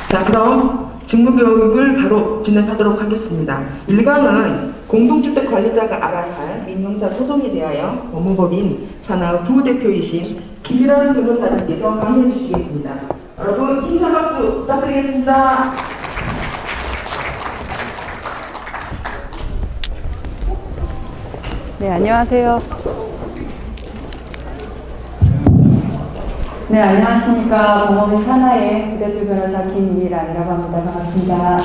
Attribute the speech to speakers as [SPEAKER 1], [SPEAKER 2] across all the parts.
[SPEAKER 1] 자, 그럼 직무교육을 바로 진행하도록 하겠습니다. 1강은 공동주택 관리자가 알아야 할 민형사 소송에 대하여 법무법인 산하 부대표이신 김일환 변호사님께서 강의해 주시겠습니다. 여러분 인사 박수 부탁드리겠습니다.
[SPEAKER 2] 네, 안녕하세요. 네, 안녕하십니까. 법무법인 산하의 부대표 변호사 김일환이라고 합니다. 반갑습니다.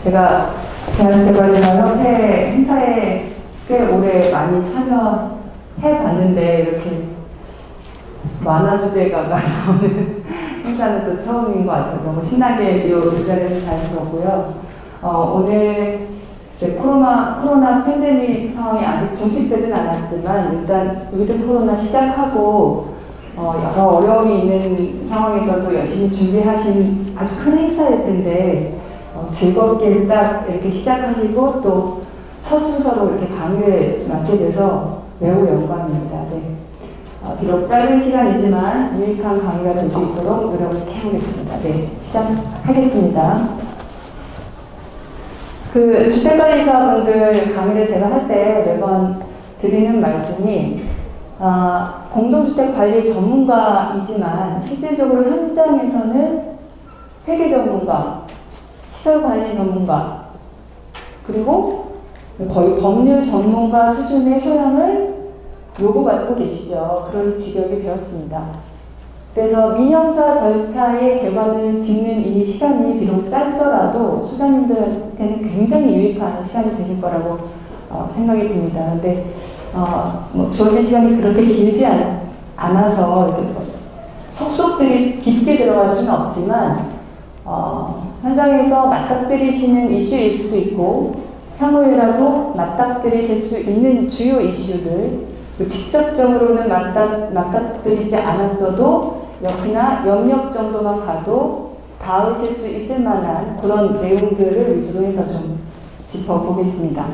[SPEAKER 2] 제가 대한대관리사 협회 행사에 꽤 오래 많이 참여해 봤는데 이렇게 만화 주제가가 나오는 행사는 또 처음인 것 같아요. 너무 신나게 이 자리에서 잘 들었고요. 오늘 코로나 팬데믹 상황이 아직 종식되진 않았지만 일단 위드 코로나 시작하고 여러 어려움이 있는 상황에서도 열심히 준비하신 아주 큰 행사일 텐데 즐겁게 딱 이렇게 시작하시고 또 첫 순서로 이렇게 강의를 맡게 돼서 매우 영광입니다. 네. 비록 짧은 시간이지만 유익한 강의가 될 수 있도록 노력을 해보겠습니다. 네, 시작하겠습니다. 그 주택관리사분들 강의를 제가 할 때 매번 드리는 말씀이 공동주택 관리 전문가이지만 실질적으로 현장에서는 회계 전문가, 시설관리 전문가, 그리고 거의 법률 전문가 수준의 소양을 요구받고 계시죠. 그런 직역이 되었습니다. 그래서 민형사 절차의 개관을 짚는 이 시간이 비록 짧더라도 소장님들한테는 굉장히 유익한 시간이 되실 거라고 생각이 듭니다. 근데 주어진 시간이 그렇게 길지 않아서 이렇게 속속들이 깊게 들어갈 수는 없지만 현장에서 맞닥뜨리시는 이슈일 수도 있고 향후에라도 맞닥뜨리실 수 있는 주요 이슈들, 직접적으로는 맞닥뜨리지 않았어도 옆이나 옆옆 정도만 가도 닿으실 수 있을 만한 그런 내용들을 위주로 해서 좀 짚어보겠습니다.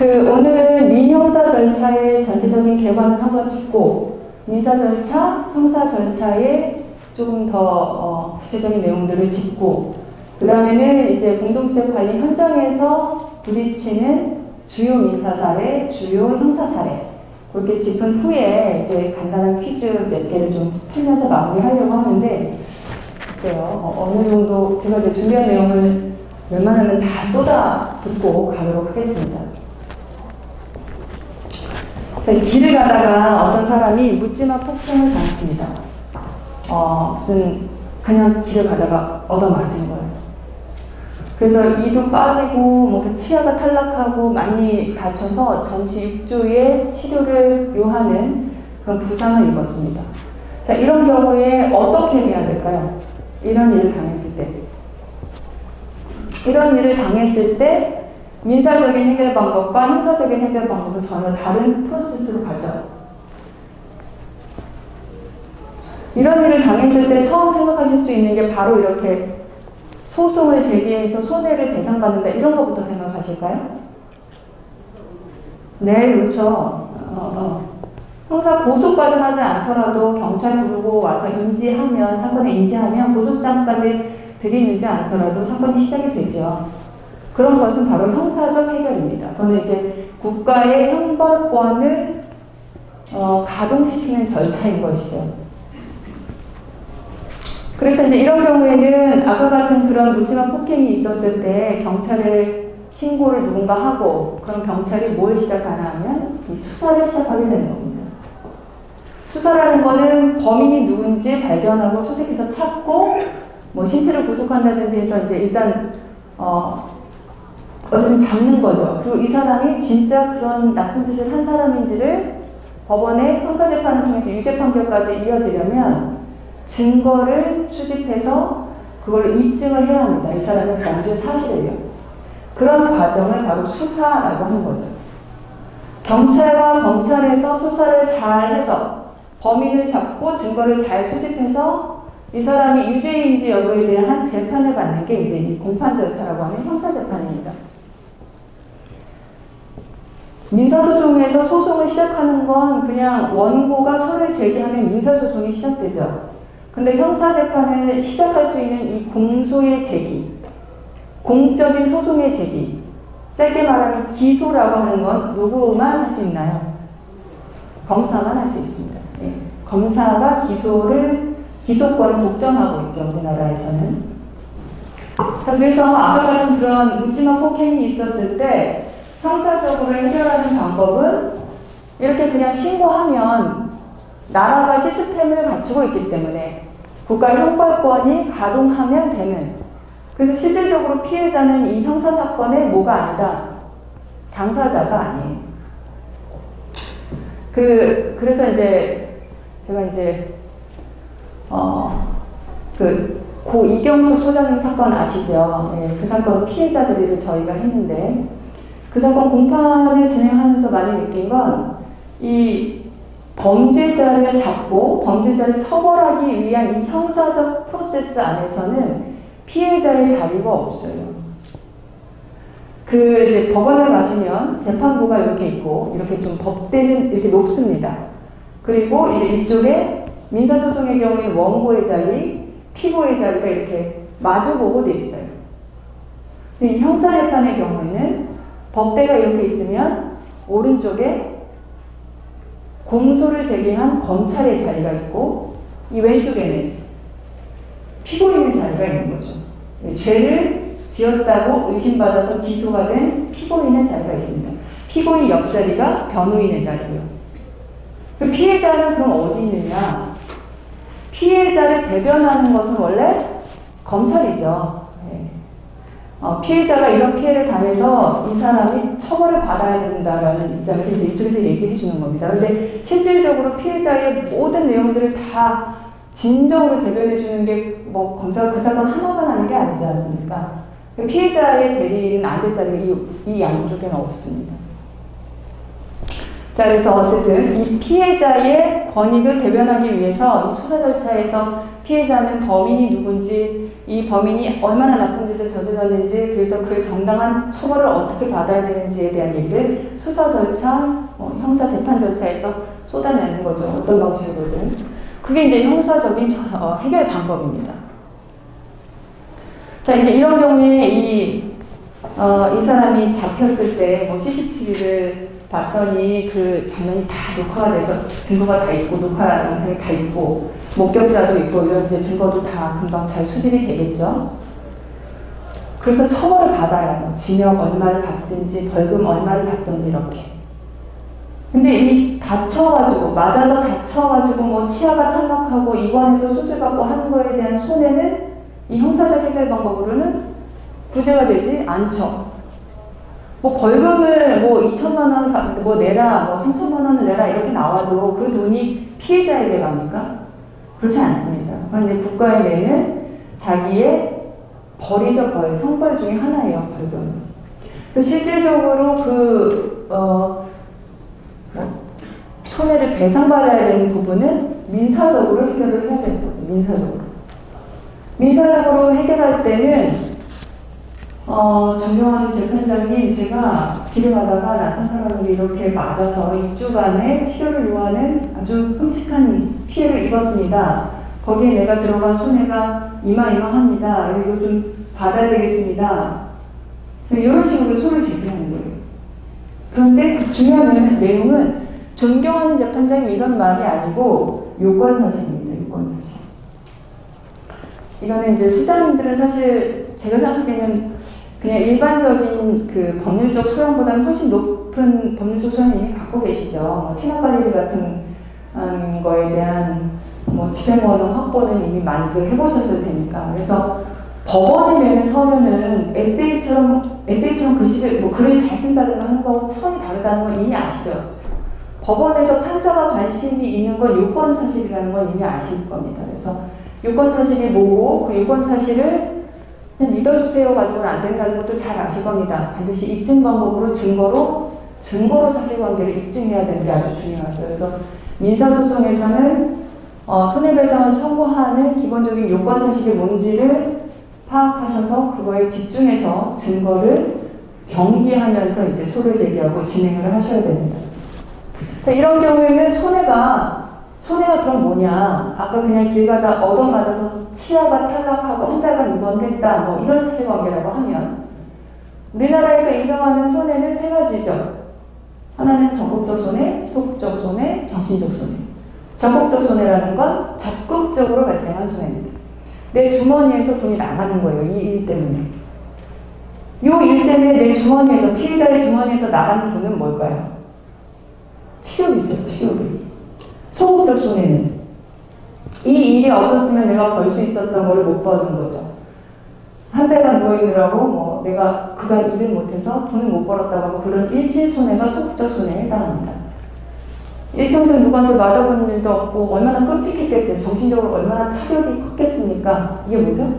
[SPEAKER 2] 오늘은 민형사 절차의 전체적인 개관을 한번 짚고 민사 절차, 형사 절차의 조금 더 구체적인 내용들을 짚고 그 다음에는 이제 공동주택 관리 현장에서 부딪히는 주요 민사 사례, 주요 형사 사례 그렇게 짚은 후에 이제 간단한 퀴즈 몇 개를 좀 풀면서 마무리하려고 하는데 글쎄요 어느 정도 제가 이제 준비한 내용을 웬만하면 다 쏟아 붓고 가도록 하겠습니다. 자, 길을 가다가 어떤 사람이 묻지마 폭행을 당했습니다. 무슨 그냥 길을 가다가 얻어맞은 거예요. 그래서 이도 빠지고 뭐 치아가 탈락하고 많이 다쳐서 전치 6주의 치료를 요하는 그런 부상을 입었습니다. 자, 이런 경우에 어떻게 해야 될까요? 이런 일을 당했을 때 민사적인 해결 방법과 형사적인 해결 방법은 전혀 다른 프로세스로 가죠. 이런 일을 당했을 때 처음 생각하실 수 있는 게 바로 이렇게 소송을 제기해서 손해를 배상받는다 이런 것부터 생각하실까요? 네, 그렇죠. 형사 고소까지 하지 않더라도 경찰 부르고 와서 사건을 인지하면 고소장까지 들이밀지 않더라도 사건이 시작이 되죠. 그런 것은 바로 형사적 해결입니다. 그거는 이제 국가의 형벌권을 가동시키는 절차인 것이죠. 그래서 이제 이런 경우에는 아까 같은 그런 묻지마 폭행이 있었을 때 경찰에 신고를 누군가 하고 그럼 경찰이 뭘 시작하나 하면 이 수사를 시작하게 되는 겁니다. 수사라는 거는 범인이 누군지 발견하고 수색해서 찾고 뭐 신체를 구속한다든지 해서 이제 일단 어쨌든 잡는 거죠. 그리고 이 사람이 진짜 그런 나쁜 짓을 한 사람인지를 법원의 형사재판을 통해서 유죄 판결까지 이어지려면 증거를 수집해서 그걸 입증을 해야 합니다. 이 사람의 범죄 사실을요. 그런 과정을 바로 수사라고 하는 거죠. 경찰과 검찰에서 수사를 잘 해서 범인을 잡고 증거를 잘 수집해서 이 사람이 유죄인지 여부에 대한 재판을 받는 게 이제 이 공판 절차라고 하는 형사재판입니다. 민사소송에서 소송을 시작하는 그냥 원고가 소를 제기하면 민사소송이 시작되죠. 근데 형사재판을 시작할 수 있는 이 공소의 제기, 공적인 소송의 제기, 짧게 말하면 기소라고 하는 건 누구만 할 수 있나요? 검사만 할 수 있습니다. 예. 검사가 기소권을 독점하고 있죠, 우리나라에서는. 자, 그래서 아까 같은 그런 묻지마 폭행이 있었을 때 형사적으로 해결하는 방법은 이렇게 그냥 신고하면 나라가 시스템을 갖추고 있기 때문에 국가 형벌권이 가동하면 되는, 그래서 실질적으로 피해자는 이 형사사건의 뭐가 아니다, 당사자가 아니에요. 그래서 이제 제가 이제 고 이경숙 소장님 사건 아시죠? 네, 그 사건 피해자들을 저희가 했는데 그 사건 공판을 진행하면서 많이 느낀 건 이 범죄자를 잡고 범죄자를 처벌하기 위한 이 형사적 프로세스 안에서는 피해자의 자리가 없어요. 이제 법원에 가시면 재판부가 이렇게 있고 이렇게 좀 법대는 이렇게 높습니다. 그리고 이제 이쪽에 민사소송의 경우에 원고의 자리, 피고의 자리가 이렇게 마주보고 돼 있어요. 이 형사재판의 경우에는 법대가 이렇게 있으면 오른쪽에 공소를 제기한 검찰의 자리가 있고 이 왼쪽에는 피고인의 자리가 있는 거죠. 죄를 지었다고 의심받아서 기소가 된 피고인의 자리가 있습니다. 피고인 옆자리가 변호인의 자리고요. 그 피해자는 그럼 어디 있느냐? 피해자를 대변하는 것은 원래 검찰이죠. 네. 피해자가 이런 피해를 당해서 이 사람이 처벌을 받아야 된다라는 입장에서 이쪽에서 얘기해 주는 겁니다. 그런데 실질적으로 피해자의 모든 내용들을 다 진정으로 대변해 주는 게 뭐 검사가 그 사건 하나만 하는 게 아니지 않습니까? 피해자의 대리인은 앉을 자리가 이 양쪽에는 없습니다. 자, 그래서 어쨌든 이 피해자의 권익을 대변하기 위해서 수사 절차에서 피해자는 범인이 누군지, 이 범인이 얼마나 나쁜 짓을 저질렀는지, 그래서 그 정당한 처벌을 어떻게 받아야 되는지에 대한 얘기를 수사 절차, 형사 재판 절차에서 쏟아내는 거죠. 어떤 방식으로든. 그게 이제 형사적인 해결 방법입니다. 자, 이제 이런 경우에 이 사람이 잡혔을 때 뭐 CCTV를 봤더니 그 장면이 다 녹화가 돼서 증거가 다 있고 녹화 영상이 다 있고 목격자도 있고 이런 이제 증거도 다 금방 잘 수집이 되겠죠. 그래서 처벌을 받아요. 뭐 징역 얼마를 받든지 벌금 얼마를 받든지 이렇게. 근데 이 다쳐가지고 맞아서 다쳐가지고 뭐 치아가 탈락하고 입원해서 수술받고 하는 거에 대한 손해는 이 형사적 해결 방법으로는 구제가 되지 않죠. 뭐 벌금을 뭐 2천만 원 뭐 내라, 뭐 3천만 원을 내라 이렇게 나와도 그 돈이 피해자에게 갑니까? 그렇지 않습니다. 그런데 국가에 내는 자기의 벌이죠, 벌. 형벌 중에 하나예요, 벌금. 그래서 실질적으로 손해를 배상받아야 되는 부분은 민사적으로 해결을 해야 되는 거죠. 민사적으로 해결할 때는 존경하는 재판장님, 제가 길을 가다가 낯선 사람에게 이렇게 맞아서 2주간의 치료를 요하는 아주 끔찍한 피해를 입었습니다. 거기에 내가 들어간 손해가 이마이마합니다. 이거 좀 받아야 되겠습니다. 이런 식으로 손을 제기하는 거예요. 그런데 중요한 내용은 존경하는 재판장님 이런 말이 아니고 요건사실입니다. 요건사실. 이거는 이제 소장님들은 사실 제가 생각하기에는 그냥 일반적인 그 법률적 소양보다는 훨씬 높은 법률적 소양을 이미 갖고 계시죠. 뭐 친학관리비 같은 거에 대한 뭐 집행원은 확보는 이미 많이들 해보셨을 테니까. 그래서 법원이 내는 서면은 에세이처럼 글씨를 뭐 글을 잘 쓴다든가 하는 거하고 차원이 다르다는 건 이미 아시죠. 법원에서 판사가 관심이 있는 건 요건사실이라는 건 이미 아실 겁니다. 그래서 요건사실이 뭐고 그 요건사실을 그냥 믿어주세요 가지고는 안 된다는 것도 잘 아실 겁니다. 반드시 입증 방법으로 증거로 사실관계를 입증해야 되는 게 아주 중요하죠. 그래서 민사소송에서는 손해배상을 청구하는 기본적인 요건사실이 뭔지를 파악하셔서 그거에 집중해서 증거를 경기하면서 이제 소를 제기하고 진행을 하셔야 됩니다. 이런 경우에는 손해가 그럼 뭐냐? 아까 그냥 길 가다 얻어맞아서 치아가 탈락하고 한 달간 입원했다. 뭐 이런 사실관계라고 하면 우리나라에서 인정하는 손해는 세 가지죠. 하나는 적극적 손해, 소극적 손해, 정신적 손해. 적극적 손해라는 건 적극적으로 발생한 손해입니다. 내 주머니에서 돈이 나가는 거예요. 이 일 때문에. 이 일 때문에 내 주머니에서, 피해자의 주머니에서 나간 돈은 뭘까요? 치료비죠, 치료비. 소극적 손해는 이 일이 없었으면 내가 벌 수 있었던 거를 못 버는 거죠. 한 달간 누워있느라고 뭐 내가 그간 일을 못해서 돈을 못 벌었다고 하고 그런 일시손해가 소극적 손해에 해당합니다. 일평생 누구한테 맞아본 일도 없고 얼마나 끔찍했겠어요. 정신적으로 얼마나 타격이 컸겠습니까? 이게 뭐죠?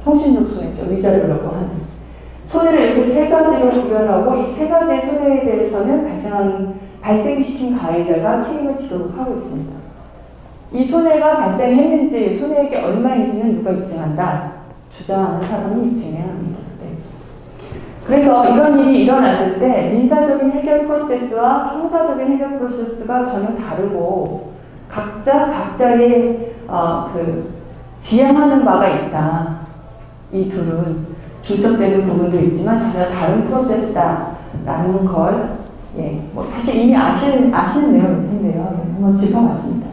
[SPEAKER 2] 정신적 손해죠. 위자료라고 하는. 손해를 이렇게 세 가지로 구별하고 이 세 가지의 손해에 대해서는 발생시킨 가해자가 책임을 지도록 하고 있습니다. 이 손해가 발생했는지 손해액이 얼마인지는 누가 입증한다? 주장하는 사람이 입증해야 합니다. 네. 그래서 이런 일이 일어났을 때 민사적인 해결 프로세스와 형사적인 해결 프로세스가 전혀 다르고 각자의 지향하는 바가 있다. 이 둘은 중첩되는 부분도 있지만 전혀 다른 프로세스다라는 걸 뭐 사실 이미 아시는 내용일 텐데요. 한번 짚어봤습니다.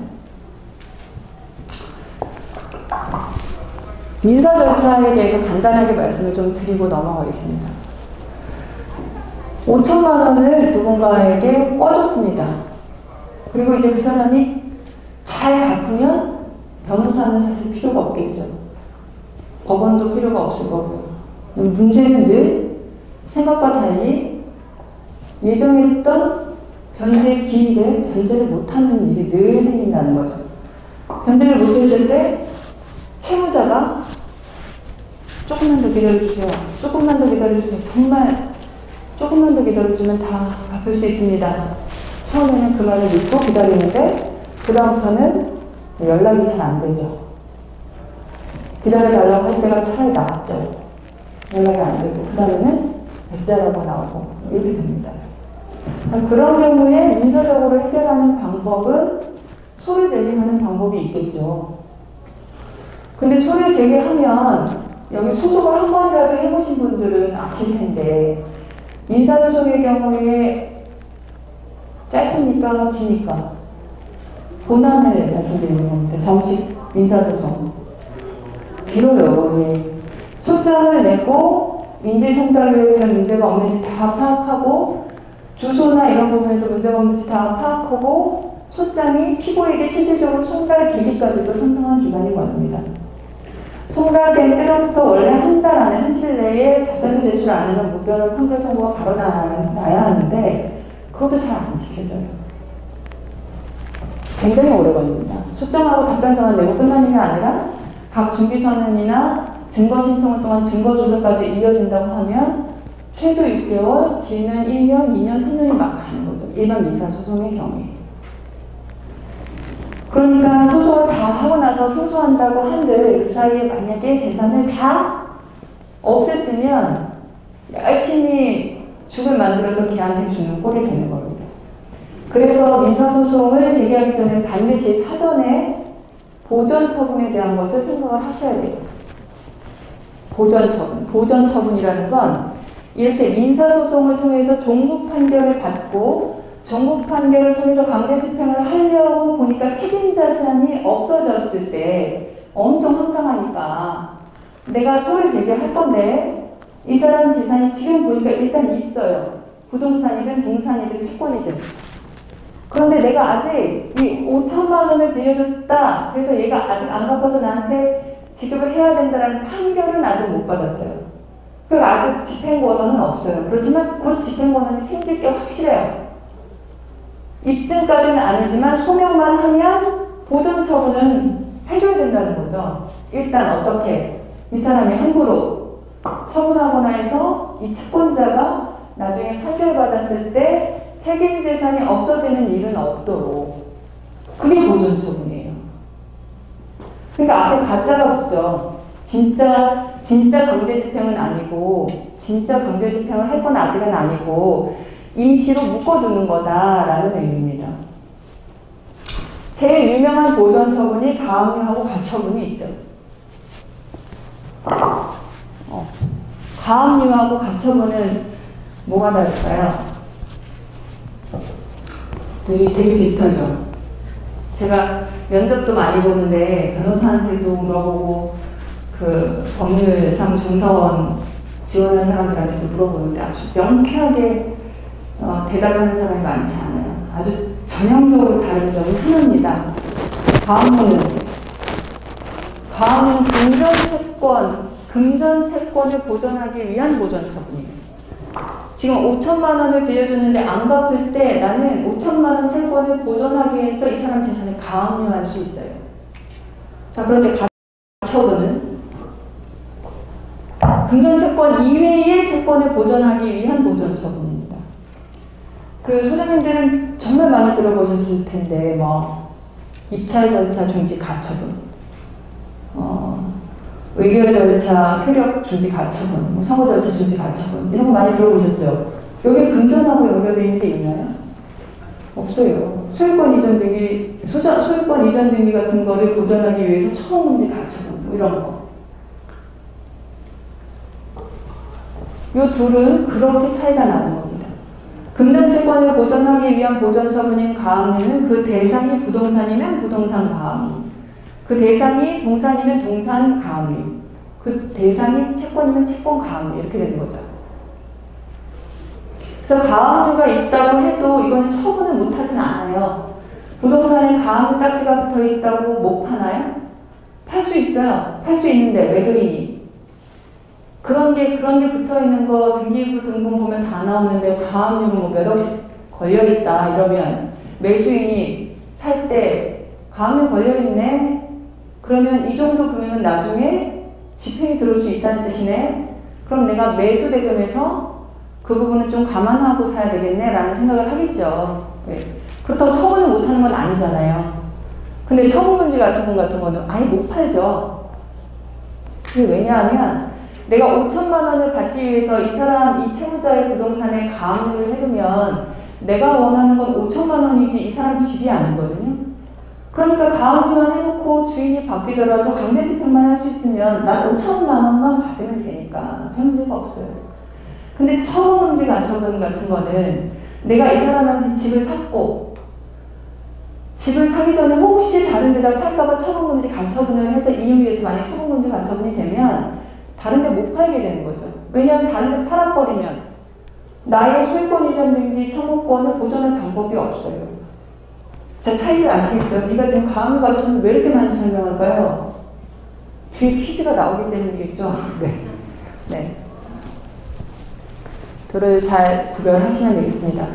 [SPEAKER 2] 민사 절차에 대해서 간단하게 말씀을 좀 드리고 넘어가겠습니다. 5천만 원을 누군가에게 꿔줬습니다. 그리고 이제 그 사람이 잘 갚으면 변호사는 사실 필요가 없겠죠. 법원도 필요가 없을 거고요. 문제는 늘 생각과 달리 예정했던 변제 기일에 변제를 못하는 일이 늘 생긴다는 거죠. 변제를 못했을 때 채무자가 조금만 더 기다려주세요. 조금만 더 기다려주세요. 정말 조금만 더 기다려주면 다 갚을 수 있습니다. 처음에는 그 말을 믿고 기다리는데 그 다음부터는 연락이 잘 안 되죠. 기다려달라고 할 때가 차라리 나았죠. 연락이 안 되고 그 다음에는 배짜라고 나오고 이렇게 됩니다. 그런 경우에 민사적으로 해결하는 방법은 소를 제기하는 방법이 있겠죠. 근데 소를 제기하면 여기 소송을 한 번이라도 해보신 분들은 아실 텐데 민사소송의 경우에 짧습니까? 깁니까? 본안을 말씀드리는 겁니다. 정식 민사소송. 길어요. 예. 소장을 내고 민지송달로에 별 문제가 없는지 다 파악하고 주소나 이런 부분에도 문제가 없는지 다 파악하고 소장이 피고에게 실질적으로 송달되기까지도 상당한 기간이 걸립니다. 송달된 때로부터 원래 한 달 안에 30일 내에 답변서 제출 안 하면 무변을 판결 선고가 바로 나야 하는데 그것도 잘 안 지켜져요. 굉장히 오래 걸립니다. 소장하고 답변서만 내고 끝나는 게 아니라 각 준비서면이나 증거 신청을 통한 증거 조사까지 이어진다고 하면 최소 6개월, 길면 1년, 2년, 3년이 막 가는 거죠. 일반 민사소송의 경우에. 그러니까 소송을 다 하고 나서 승소한다고 한들 그 사이에 만약에 재산을 다 없앴으면 열심히 죽을 만들어서 걔한테 주는 꼴이 되는 겁니다. 그래서 민사소송을 제기하기 전에 반드시 사전에 보전처분에 대한 것을 생각을 하셔야 돼요. 보전처분. 보전처분이라는 건 이렇게 민사소송을 통해서 종국 판결을 받고 종국 판결을 통해서 강제 집행을 하려고 보니까 책임 자산이 없어졌을 때 엄청 황당하니까 내가 소를 제기할 건데 이 사람 재산이 지금 보니까 일단 있어요. 부동산이든 동산이든 채권이든. 그런데 내가 아직 이 5천만 원을 빌려줬다. 그래서 얘가 아직 안 갚아서 나한테 지급을 해야 된다는 판결은 아직 못 받았어요. 그러니까 아직 집행권한은 없어요. 그렇지만 곧 집행권한이 생길 게 확실해요. 입증까지는 아니지만 소명만 하면 보존처분은 해줘야 된다는 거죠. 일단 어떻게 이 사람이 함부로 처분하거나 해서 이 채권자가 나중에 판결받았을 때 책임 재산이 없어지는 일은 없도록 그게 보존처분이에요. 그러니까 앞에 가짜가 붙죠. 진짜 강제 집행은 아니고 진짜 강제 집행을 할 건 아직은 아니고 임시로 묶어두는 거다라는 의미입니다. 제일 유명한 보전 처분이 가압류하고 가처분이 있죠. 가압류하고 가처분은 뭐가 다를까요? 되게 비슷하죠. 제가 면접도 많이 보는데 변호사한테도 물어보고 그 법률상 중서원 지원하는 사람들한테도 물어보는데 아주 명쾌하게 대답하는 사람이 많지 않아요. 아주 전형적으로 다른 점이 하나입니다. 가압류는 금전채권을 보전하기 위한 보전처분이에요. 지금 5천만 원을 빌려줬는데 안 갚을 때 나는 5천만 원 채권을 보전하기 위해서 이 사람 재산을 가압류할 수 있어요. 자, 그런데 가처분은 금전채권 이외의 채권을 보전하기 위한 보전처분입니다. 그 소장님들은 정말 많이 들어보셨을 텐데 입찰 절차 중지 가처분, 의결 절차 효력 중지 가처분, 선고 절차 중지 가처분 이런 거 많이 들어보셨죠? 여기 금전하고 연결되어 있는 게 있나요? 없어요. 소유권 이전 등기 같은 거를 보전하기 위해서 처분금지 가처분 이런 거. 요 둘은 그렇게 차이가 나는 겁니다. 금전채권을 보전하기 위한 보전처분인 가압류는 그 대상이 부동산이면 부동산 가압류, 그 대상이 동산이면 동산 가압류, 그 대상이 채권이면 채권 가압류 이렇게 되는 거죠. 그래서 가압류가 있다고 해도 이거는 처분을 못하진 않아요. 부동산에 가압류 딱지가 붙어 있다고 못 파나요? 팔 수 있어요. 팔 수 있는데 매도인이 그런 게 붙어 있는 거 등기부 등본 보면 다 나오는데 가압류로 몇 억씩 걸려 있다 이러면 매수인이 살 때 가압류 걸려 있네. 그러면 이 정도 금액은 나중에 집행이 들어올 수 있다는 뜻이네. 그럼 내가 매수 대금에서 그 부분은 좀 감안하고 사야 되겠네 라는 생각을 하겠죠. 네. 그렇다고 처분을 못하는 건 아니잖아요. 근데 처분금지 가처분 같은 거는 아예 못 팔죠. 그게 왜냐하면 내가 5천만 원을 받기 위해서 이 채무자의 부동산에 가압류를 해두면 내가 원하는 건 5천만 원이지 이 사람 집이 아니거든요. 그러니까 가압류만 해놓고 주인이 바뀌더라도 강제 집행만 할 수 있으면 난 5천만 원만 받으면 되니까 별 문제가 없어요. 근데 처분금지 가처분 같은 거는 내가 이 사람한테 집을 샀고 집을 사기 전에 혹시 다른 데다 팔까봐 처분금지 가처분을 해서 이용해서 만약 처분금지 가처분이 되면 다른 데 못 팔게 되는 거죠. 왜냐하면 다른 데 팔아버리면 나의 소유권 이전 등기 청구권을 보존할 방법이 없어요. 자, 차이를 아시겠죠? 제가 지금 가압류 가처분 왜 이렇게 많이 설명할까요? 뒤에 퀴즈가 나오기 때문이겠죠? 네. 둘을 잘 구별하시면 되겠습니다.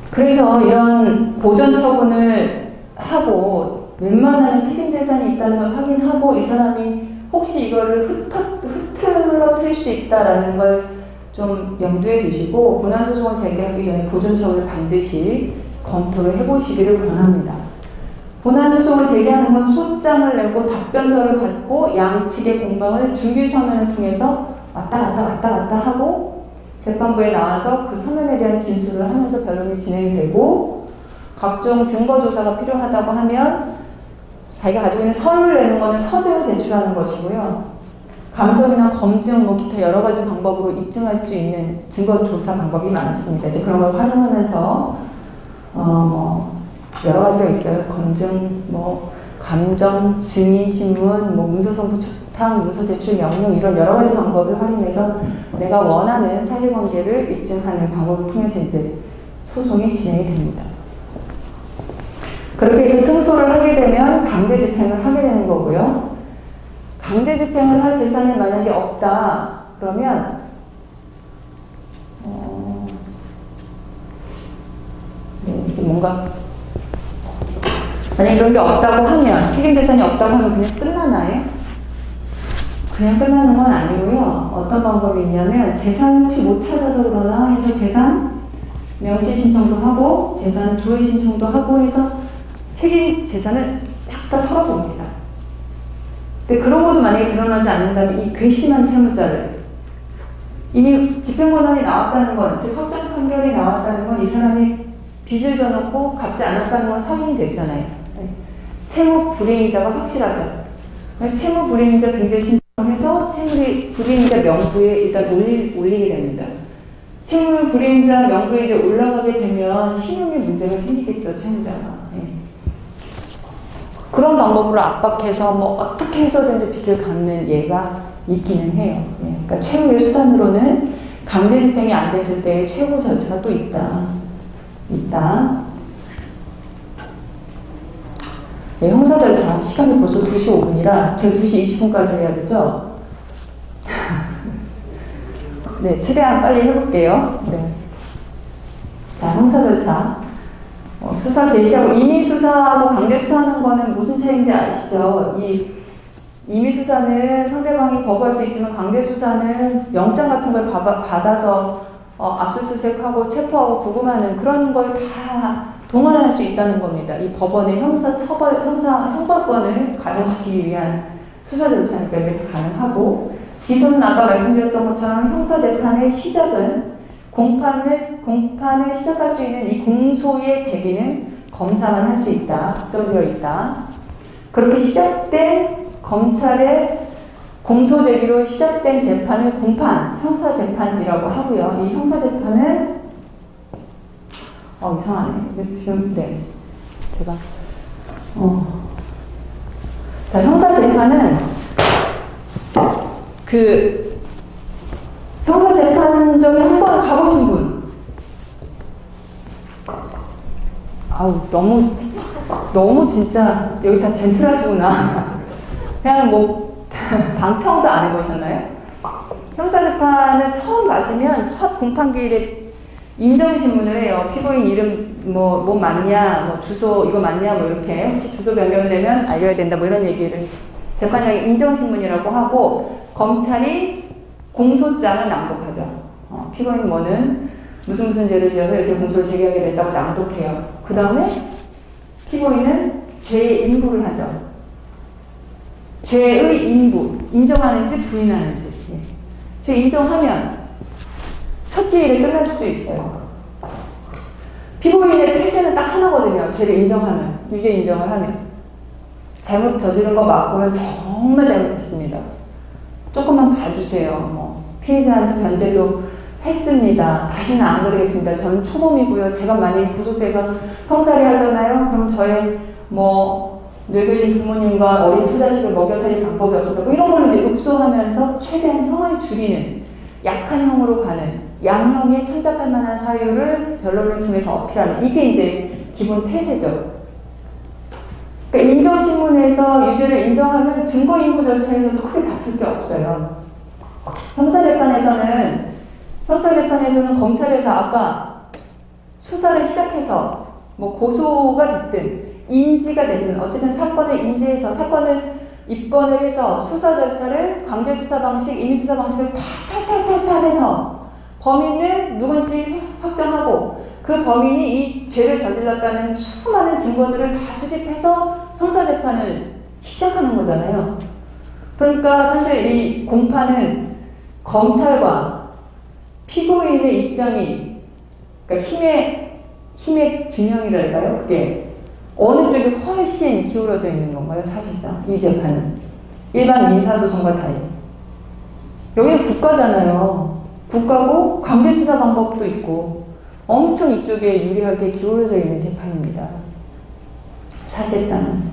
[SPEAKER 2] 그래서 이런 보전 처분을 하고 웬만한 책임 재산이 있다는 걸 확인하고 이 사람이 혹시 이거를 흐트러뜨릴 수 있다는 걸 좀 염두에 두시고 고난소송을 제기하기 전에 보전 처분을 반드시 검토를 해보시기를 권합니다. 고난소송을 제기하는 건 소장을 내고 답변서를 받고 양측의 공방을 준비 서면을 통해서 왔다 갔다 하고 재판부에 나와서 그 서면에 대한 진술을 하면서 변론이 진행되고 각종 증거조사가 필요하다고 하면 자기가 가지고 있는 서류를 내는 것은 서적을 제출하는 것이고요. 감정이나 검증, 기타 여러 가지 방법으로 입증할 수 있는 증거조사 방법이 많습니다. 이제 그런 걸 활용하면서 여러 가지가 있어요. 검증, 감정, 증인 신문, 문서성부 촉탁, 문서 제출 명령 이런 여러 가지 방법을 활용해서 내가 원하는 사실관계를 입증하는 방법을 통해서 이제 소송이 진행이 됩니다. 그렇게 해서 승소를 하게 되면 강제 집행을 하게 되는 거고요. 강제 집행을 할 재산이 만약에 없다 그러면 뭔가 만약에 그런 게 없다고 하면 책임 재산이 없다고 하면 그냥 끝나나요? 그냥 끝나는 건 아니고요. 어떤 방법이 있냐면 재산 혹시 못 찾아서 그러나 해서 재산 명시 신청도 하고 재산 조회 신청도 하고 해서 책임 재산을 싹 다 털어봅니다. 근데 그런 것도 만약에 드러나지 않는다면 이 괘씸한 채무자를 이미 집행권한이 나왔다는 건, 즉 확정 판결이 나왔다는 건 이 사람이 빚을 져놓고 갚지 않았다는 건 확인이 됐잖아요. 채무 불이행자가 확실하다. 채무 불이행자 빙재 신청해서 채무 불이행자 명부에 일단 올리게 됩니다. 채무 불이행자 명부에 이제 올라가게 되면 신용에 문제가 생기겠죠, 채무자가. 그런 방법으로 압박해서 뭐 어떻게 해서든지 빚을 갚는 예가 있기는 해요. 그러니까 최후의 수단으로는 강제집행이 안 됐을 때의 최후 절차가 또 있다. 네, 형사 절차 시간이 벌써 2시 5분이라 제가 2시 20분까지 해야 되죠? 네, 최대한 빨리 해볼게요. 네. 자, 형사 절차. 수사 개시하고 임의 수사하고 강제 수사하는 거는 무슨 차이인지 아시죠? 이 임의 수사는 상대방이 거부할 수 있지만 강제 수사는 영장 같은 걸 받아서 압수수색하고 체포하고 구금하는 그런 걸 다 동원할 수 있다는 겁니다. 이 법원의 형벌권을 가중시키기 위한 수사 절차니까 이게 가능하고, 기소는 아까 말씀드렸던 것처럼 형사재판의 시작은 공판을 시작할 수 있는 이 공소의 제기는 검사만 할 수 있다. 들어되어 있다. 그렇게 시작된 검찰의 공소 제기로 시작된 재판을 공판, 형사재판이라고 하고요. 이 형사재판은 이상하네. 지금 제가 자, 형사재판은 형사재판점에 한 번 가보신 분. 너무 진짜 여기 다 젠틀하시구나. 그냥 뭐 방청도 안 해보셨나요? 형사재판을 처음 가시면 첫 공판기일에 인정신문을 해요. 피고인 이름 뭐 맞냐, 뭐 주소 이거 맞냐, 뭐 이렇게 혹시 주소 변경되면 알려야 된다, 뭐 이런 얘기를 재판장이 인정신문이라고 하고, 검찰이 공소장을 낭독하죠. 피고인 뭐는 무슨 죄를 지어서 이렇게 공소를 제기하게 됐다고 낭독해요. 그 다음에 피고인은 죄의 인부를 하죠. 죄의 인부, 인정하는지 부인하는지. 죄 인정하면 첫 기일에 끝날 수도 있어요. 피고인의 태세는 딱 하나거든요. 죄를 인정하면, 유죄 인정을 하면. 잘못 저지른 거 맞고요. 정말 잘못했습니다. 조금만 봐주세요. 피해자한테 변제도 했습니다. 다시는 안 그러겠습니다. 저는 초범이고요. 제가 만약에 구속돼서 형사를 하잖아요. 그럼 저의 늙으신 부모님과 어린 처자식을 먹여 살릴 방법이 없다. 이런 거는 이제 읍소하면서 최대한 형을 줄이는, 약한 형으로 가는, 양형에 참작할 만한 사유를 변론을 통해서 어필하는, 이게 이제 기본 태세죠. 그러니까 인정신문에서 유죄를 인정하면 증거인부 절차에서도 크게 다툴 게 없어요. 형사재판에서는 검찰에서 아까 수사를 시작해서 고소가 됐든 인지가 됐든 어쨌든 사건을 인지해서 사건을 입건을 해서 수사 절차를 강제수사 방식, 임의수사 방식을 다 탈탈탈탈 해서 범인을 누군지 확정하고 그 범인이 이 죄를 저질렀다는 수많은 증거들을 다 수집해서 형사재판을 시작하는 거잖아요. 그러니까 사실 이 공판은 검찰과 피고인의 입장이, 그러니까 힘의 균형이랄까요? 그게 어느 쪽이 훨씬 기울어져 있는 건가요? 사실상 이 재판은 일반 민사소송과 달리 여기는 국가잖아요. 국가고 강제수사 방법도 있고 엄청 이쪽에 유리하게 기울어져 있는 재판입니다. 사실상.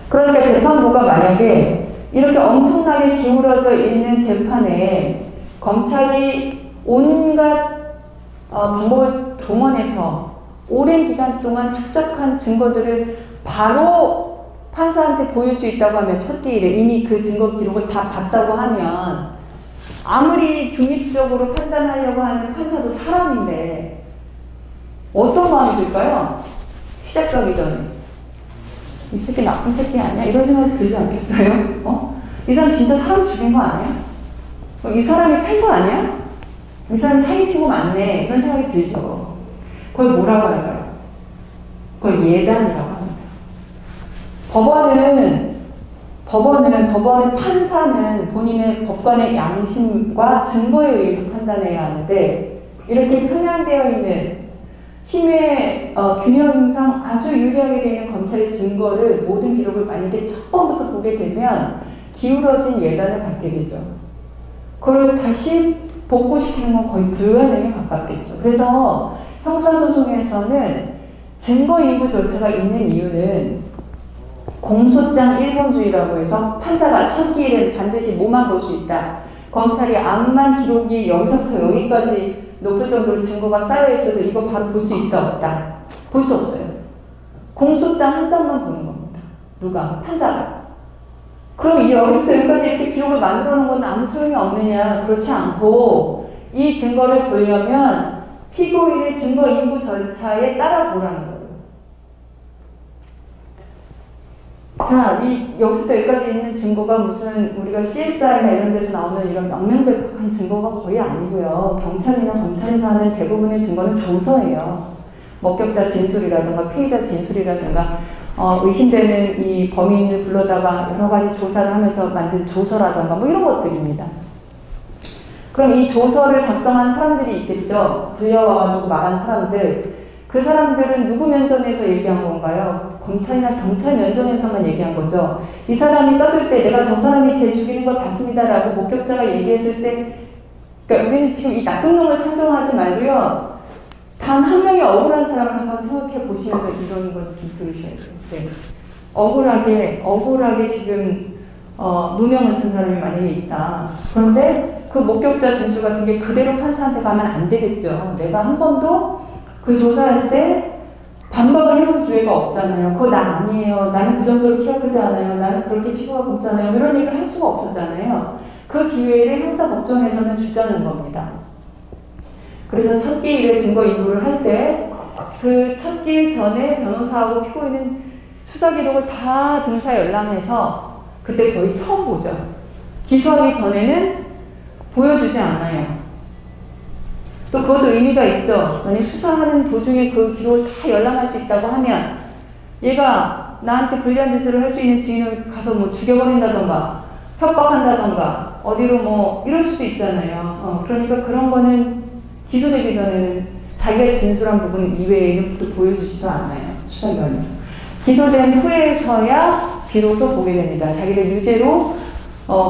[SPEAKER 2] 그러니까 재판부가 만약에 이렇게 엄청나게 기울어져 있는 재판에 검찰이 온갖 방법을 동원해서 오랜 기간 동안 축적한 증거들을 바로 판사한테 보일 수 있다고 하면, 첫 기일에 이미 그 증거 기록을 다 봤다고 하면, 아무리 중립적으로 판단하려고 하는 판사도 사람인데 어떤 마음이 들까요? 시작하기 전에 이 새끼 나쁜 새끼 아니야? 이런 생각이 들지 않겠어요? 이 사람 진짜 사람 죽인 거 아니야? 이 사람이 팬 거 아니야? 이 사람이 사기치고 맞네. 이런 생각이 들죠. 그걸 뭐라고 할까요? 그걸 예단이라고 합니다. 법원의 판사는 본인의 법관의 양심과 증거에 의해서 판단해야 하는데, 이렇게 편향되어 있는 힘의 균형상 아주 유리하게 되는 검찰의 증거를 모든 기록을 만약에 첫 번부터 보게 되면 기울어진 예단을 갖게 되죠. 그걸 다시 복구시키는 건 거의 불가능에 가깝겠죠. 그래서 형사소송에서는 증거인부 절차가 있는 이유는 공소장 일본주의라고 해서 판사가 첫 기일은 반드시 뭐만 볼 수 있다. 검찰이 암만 기록이 여기서부터 여기까지 높을 정도로 증거가 쌓여 있어도 이거 바로 볼 수 있다 없다. 볼 수 없어요. 공소장 한 장만 보는 겁니다. 누가? 판사가. 그럼 이 여기서부터 여기까지 이렇게 기록을 만들어 놓은 건 아무 소용이 없느냐? 그렇지 않고 이 증거를 보려면 피고인의 증거 인부 절차에 따라 보라는 거예요. 자, 이 여기서부터 여기까지 있는 증거가 무슨 우리가 CSI나 이런 데서 나오는 이런 명명백백한 증거가 거의 아니고요. 경찰이나 검찰에서 하는 대부분의 증거는 조서예요. 목격자 진술이라든가 피의자 진술이라든가 의심되는 이 범인을 불러다가 여러 가지 조사를 하면서 만든 조서라든가 뭐 이런 것들입니다. 그럼 이 조서를 작성한 사람들이 있겠죠. 불려와가지고 말한 사람들. 그 사람들은 누구 면전에서 얘기한 건가요? 검찰이나 경찰 면전에서만 얘기한 거죠. 이 사람이 떠들 때 내가 저 사람이 쟤 죽이는 걸 봤습니다 라고 목격자가 얘기했을 때, 그러니까 우리는 지금 이 나쁜 놈을 상정하지 말고요. 단 한 명의 억울한 사람을 한번 생각해 보시면서 이런 걸 좀 들으셔야 돼요. 네. 억울하게 지금 누명을 쓴 사람이 만약에 있다. 그런데 그 목격자 진술 같은 게 그대로 판사한테 가면 안 되겠죠. 내가 한 번도 그 조사할 때 반박을 해볼 기회가 없잖아요. 그거 나 아니에요. 나는 그 정도로 키가 크지 않아요. 나는 그렇게 피부가 곱잖아요. 이런 얘기를 할 수가 없었잖아요. 그 기회를 형사법정에서는 주자는 겁니다. 그래서 첫 기일에 증거 인부를 할 때 그 첫 기일 전에 변호사하고 피고인은 수사 기록을 다 등사 열람해서 그때 거의 처음 보죠. 기소하기 전에는 보여주지 않아요. 또 그것도 의미가 있죠. 만약 수사하는 도중에 그 기록을 다 열람할 수 있다고 하면 얘가 나한테 불리한 짓을 할 수 있는 증인을 가서 뭐 죽여버린다던가 협박한다던가 어디로 뭐 이럴 수도 있잖아요. 그러니까 그런 거는 기소되기 전에는 자기가 진술한 부분 이외에는 또 보여주지도 않아요. 수사기관에서. 기소된 후에서야 비로소 보게 됩니다. 자기를 유죄로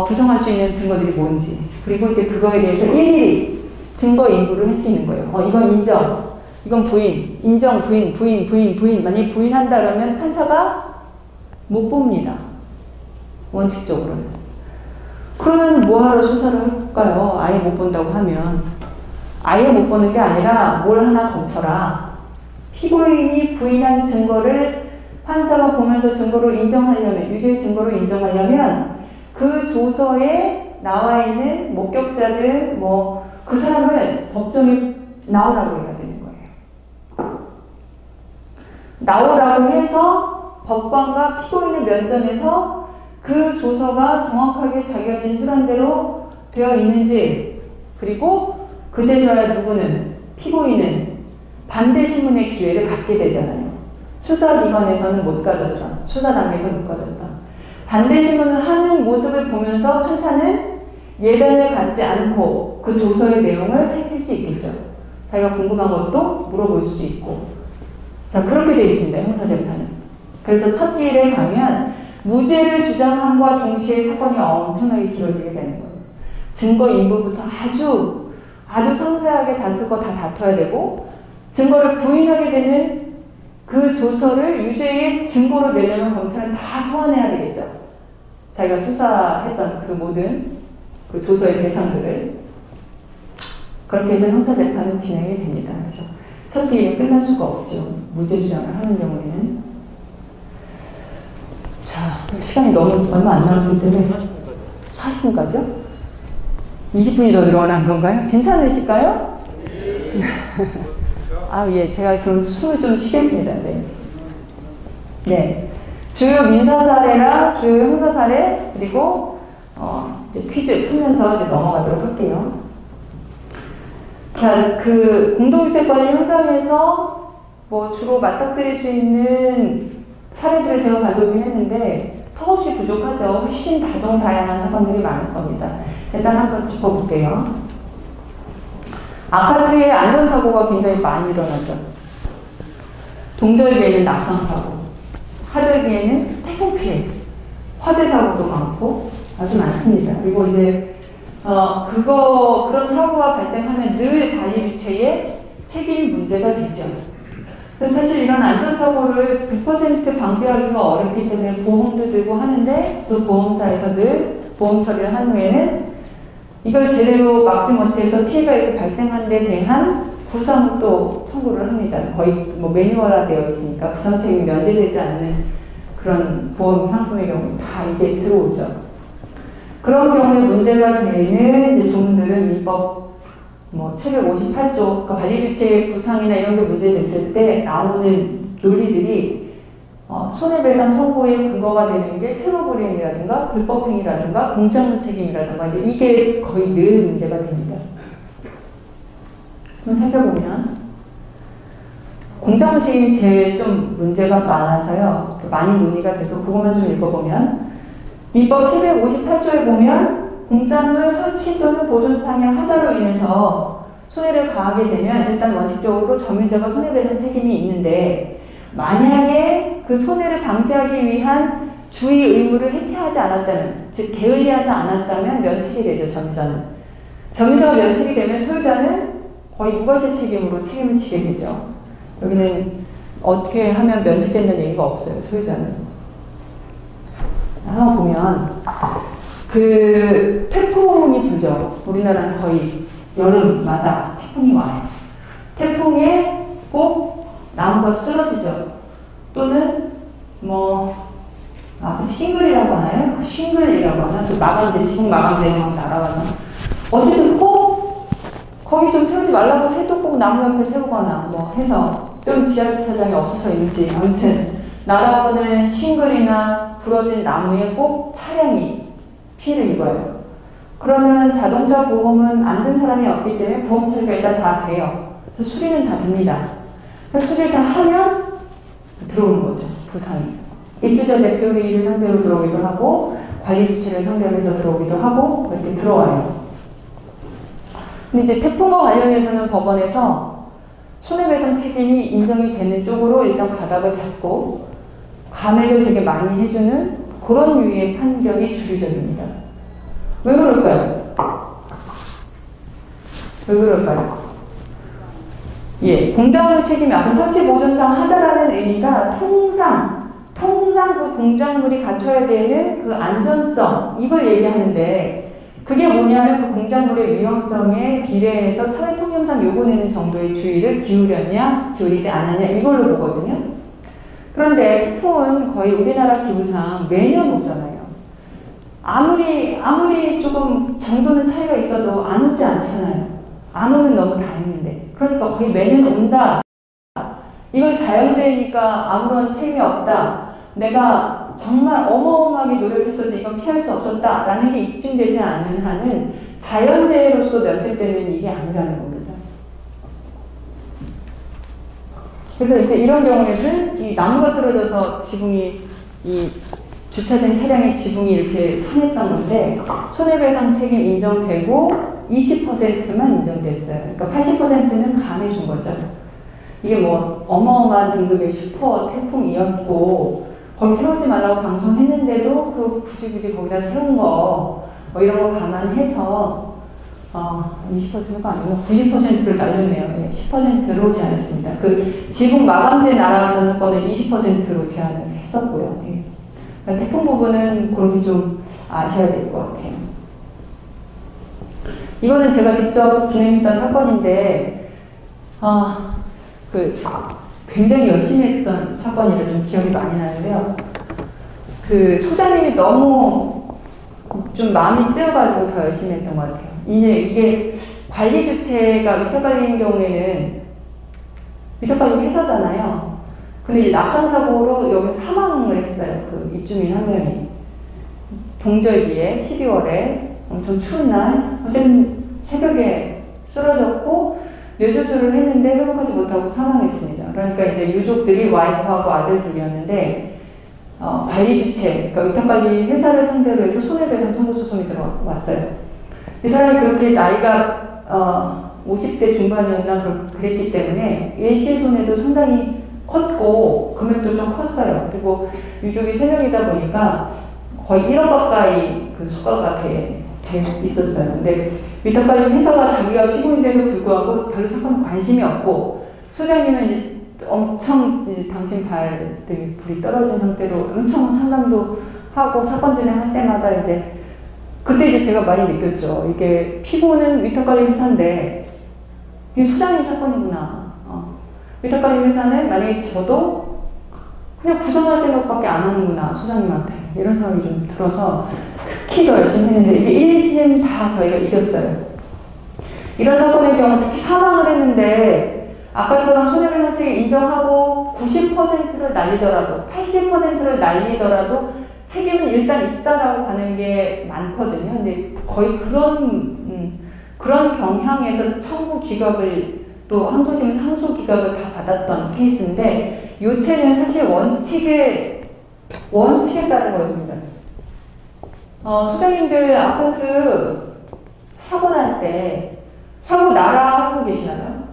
[SPEAKER 2] 부정할 수 있는 증거들이 뭔지. 그리고 이제 그거에 대해서 일일이 증거 인부를 할 수 있는 거예요. 이건 인정, 이건 부인, 인정, 부인. 만약에 부인한다 그러면 판사가 못 봅니다. 원칙적으로는. 그러면 뭐하러 수사를 할까요? 아예 못 본다고 하면. 아예 못 보는 게 아니라 뭘 하나 건쳐라. 피고인이 부인한 증거를 판사가 보면서 증거로 인정하려면, 유죄 증거로 인정하려면 그 조서에 나와 있는 목격자들, 그 사람을 법정에 나오라고 해야 되는 거예요. 나오라고 해서 법관과 피고인의 면전에서 그 조서가 정확하게 자기가 진술한 대로 되어 있는지, 그리고 그제서야 누구는, 피고인은 반대신문의 기회를 갖게 되잖아요. 수사기관에서는 못 가졌다. 수사 단계에서는 못 가졌다. 반대신문을 하는 모습을 보면서 판사는 예단을 갖지 않고 그 조서의 내용을 살필 수 있겠죠. 자기가 궁금한 것도 물어볼 수 있고. 자, 그렇게 되어 있습니다. 형사재판은. 그래서 첫 기일에 가면 무죄를 주장함과 동시에 사건이 엄청나게 길어지게 되는 거예요. 증거 인부부터 아주 상세하게 다툴 거 다 다퉈야 되고, 증거를 부인하게 되는 그 조서를 유죄의 증거로 내려면 검찰은 다 소환해야 되겠죠. 자기가 수사했던 그 모든 그 조서의 대상들을. 그렇게 해서 형사재판은 진행이 됩니다. 그래서 첫 기일은 끝날 수가 없죠. 무죄 주장을 하는 경우에는. 자, 시간이 너무 얼마 안 남았기 때문에 40분까지요? 20분이 더 늘어난 건가요? 괜찮으실까요? 예. 제가 그럼 숨을 좀 쉬겠습니다. 네. 네. 주요 민사 사례랑 주요 형사 사례, 그리고 이제 퀴즈 풀면서 이제 넘어가도록 할게요. 자, 그 공동주택관리 현장에서 주로 맞닥뜨릴 수 있는 사례들을 제가 가져오긴 했는데 턱없이 부족하죠. 훨씬 다양한 사건들이 많을 겁니다. 일단 한번 짚어볼게요. 아파트에 안전사고가 굉장히 많이 일어나죠. 동절기에는 낙상 사고, 하절기에는 태풍 피해, 화재 사고도 많고 아주 많습니다. 그리고 이제 그런 사고가 발생하면 늘 관리 주체의 책임 문제가 되죠. 그래서 사실 이런 안전사고를 100% 방지하기가 어렵기 때문에 보험도 들고 하는데 또 보험사에서 늘 보험 처리를 한 후에는 이걸 제대로 막지 못해서 피해가 이렇게 발생한 데 대한 구상도 청구를 합니다. 거의 뭐 매뉴얼화되어 있으니까 구상 책임이 면제되지 않는 그런 보험 상품의 경우 다 이게 들어오죠. 그런 경우에 문제가 되는 이제 조문들은 민법 758조, 그러니까 관리주체의 부상이나 이런 게 문제됐을 때 나오는 논리들이 손해배상 청구의 근거가 되는 게 채무불이행이라든가 불법행위라든가 공정무 책임이라든가 이제 이게 거의 늘 문제가 됩니다. 그럼 살펴보면 공정무 책임이 제일 좀 문제가 많아서요. 많이 논의가 돼서 그것만 좀 읽어보면 민법 758조에 보면 공작물 설치 또는 보존상의 하자로 인해서 손해를 가하게 되면 일단 원칙적으로 점유자가 손해배상 책임이 있는데 만약에 그 손해를 방지하기 위한 주의 의무를 해태하지 않았다면, 즉 게을리하지 않았다면 면책이 되죠. 점유자가 면책이 되면 소유자는 거의 무과실 책임으로 책임을 지게 되죠. 여기는 어떻게 하면 면책된다는 얘기가 없어요. 소유자는. 한번 보면 그 태풍이 불죠. 우리나라는 거의 여름마다 태풍이 와요. 태풍에 꼭 나무가 쓰러지죠. 또는 싱글이라고 하나요? 그 싱글이라고 하나? 그 마감재, 지붕 마감재에 막 날아와서 어쨌든 꼭 거기 좀 세우지 말라고 해도 꼭 나무 옆에 세우거나 해서 또는 지하주차장이 없어서인지 아무튼 날아오는 싱글이나 부러진 나무에 꼭 차량이 피해를 입어요. 그러면 자동차 보험은 안 든 사람이 없기 때문에 보험 처리가 일단 다 돼요. 그래서 수리는 다 됩니다. 수리를 다 하면 들어오는 거죠. 부상이. 입주자 대표 회의를 상대로 들어오기도 하고 관리 주체를 상대로 해서 들어오기도 하고 이렇게 들어와요. 근데 이제 태풍과 관련해서는 법원에서 손해배상 책임이 인정이 되는 쪽으로 일단 가닥을 잡고 감액을 되게 많이 해주는 그런 류의 판결이 주류적입니다. 왜 그럴까요? 예, 공작물 책임이 아까 설치 보존상 하자라는 의미가 통상 그 공작물이 갖춰야 되는 그 안전성 이걸 얘기하는데 그게 뭐냐면 그 공작물의 위험성에 비례해서 사회통념상 요구되는 정도의 주의를 기울였냐 기울이지 않았냐 이걸로 보거든요. 그런데 태풍은 거의 우리나라 기후상 매년 오잖아요. 아무리 조금 정도는 차이가 있어도 안 오지 않잖아요. 안 오면 너무 다행인데. 그러니까 거의 매년 온다. 이건 자연재해니까 아무런 책임이 없다. 내가 정말 어마어마하게 노력했어도 이건 피할 수 없었다. 라는 게 입증되지 않는 한은 자연재해로서 면책되는 일이 아니라는 겁니다. 그래서 이제 이런 경우에는 이 나무가 쓰러져서 지붕이 주차된 차량의 지붕이 이렇게 상했던 건데 손해배상 책임 인정되고 20%만 인정됐어요. 그러니까 80%는 감해준 거죠. 이게 어마어마한 등급의 슈퍼 태풍이었고 거기 세우지 말라고 방송했는데도 그 굳이 거기다 세운 거 이런 거 감안해서 20%가 아니고 90%를 날렸네요. 10%로 제한했습니다. 그 지붕 마감재 날아가는 거는 20%로 제한을 했었고요. 네. 그러니까 태풍 부분은 그렇게 좀 아셔야 될 것 같아요. 이거는 제가 직접 진행했던 사건인데 굉장히 열심히 했던 사건이라 좀 기억이 많이 나는데요. 그 소장님이 너무 좀 마음이 쓰여가지고 더 열심히 했던 것 같아요. 이게 관리 주체가 위탁관리인 경우에는 위탁관리 회사잖아요. 근데 이제 낙상사고로 여기 사망을 했어요. 그 입주민 한 명이. 동절기에 12월에 엄청 추운 날 어쨌든 새벽에 쓰러졌고 뇌수술을 했는데 회복하지 못하고 사망했습니다. 그러니까 이제 유족들이 와이프하고 아들들이었는데 관리 주체, 그러니까 위탁관리 회사를 상대로 해서 손해배상 청구 소송이 들어왔어요. 이 사람이 그렇게 나이가 50대 중반이었나 그랬기 때문에 일시손해도 상당히 컸고 금액도 좀 컸어요. 그리고 유족이 3명이다 보니까 거의 1억 가까이 그 수가가 돼 있었어요. 근데 위탁관리 회사가 자기가 피고인데도 불구하고 별로 사건에 관심이 없고 소장님은 이제 엄청 이제 당신 발 되게 불이 떨어진 상태로 엄청 상담도 하고 사건 진행할 때마다 이제 그때 이제 제가 많이 느꼈죠. 이게 피고는 위탁관리 회사인데 이게 소장님 사건이구나. 위탁관리 회사는 만약에 저도 그냥 구성할 생각밖에 안 하는구나 소장님한테 이런 생각이 좀 들어서 특히 더 열심히 했는데 이게 1, 2시즌 다 저희가 이겼어요. 이런 사건의 경우 특히 사망을 했는데 아까처럼 손해배상 책임 인정하고 90%를 날리더라도 80%를 날리더라도 책임은 일단 있다라고 하는 게 많거든요. 근데 거의 그런 경향에서 청구 기각을 또 항소심은 항소 기각을 다 받았던 케이스인데 요체는 사실 원칙에 따른 거였습니다. 소장님들 아파트 사고 날 때 사고 나라 하고 계시나요?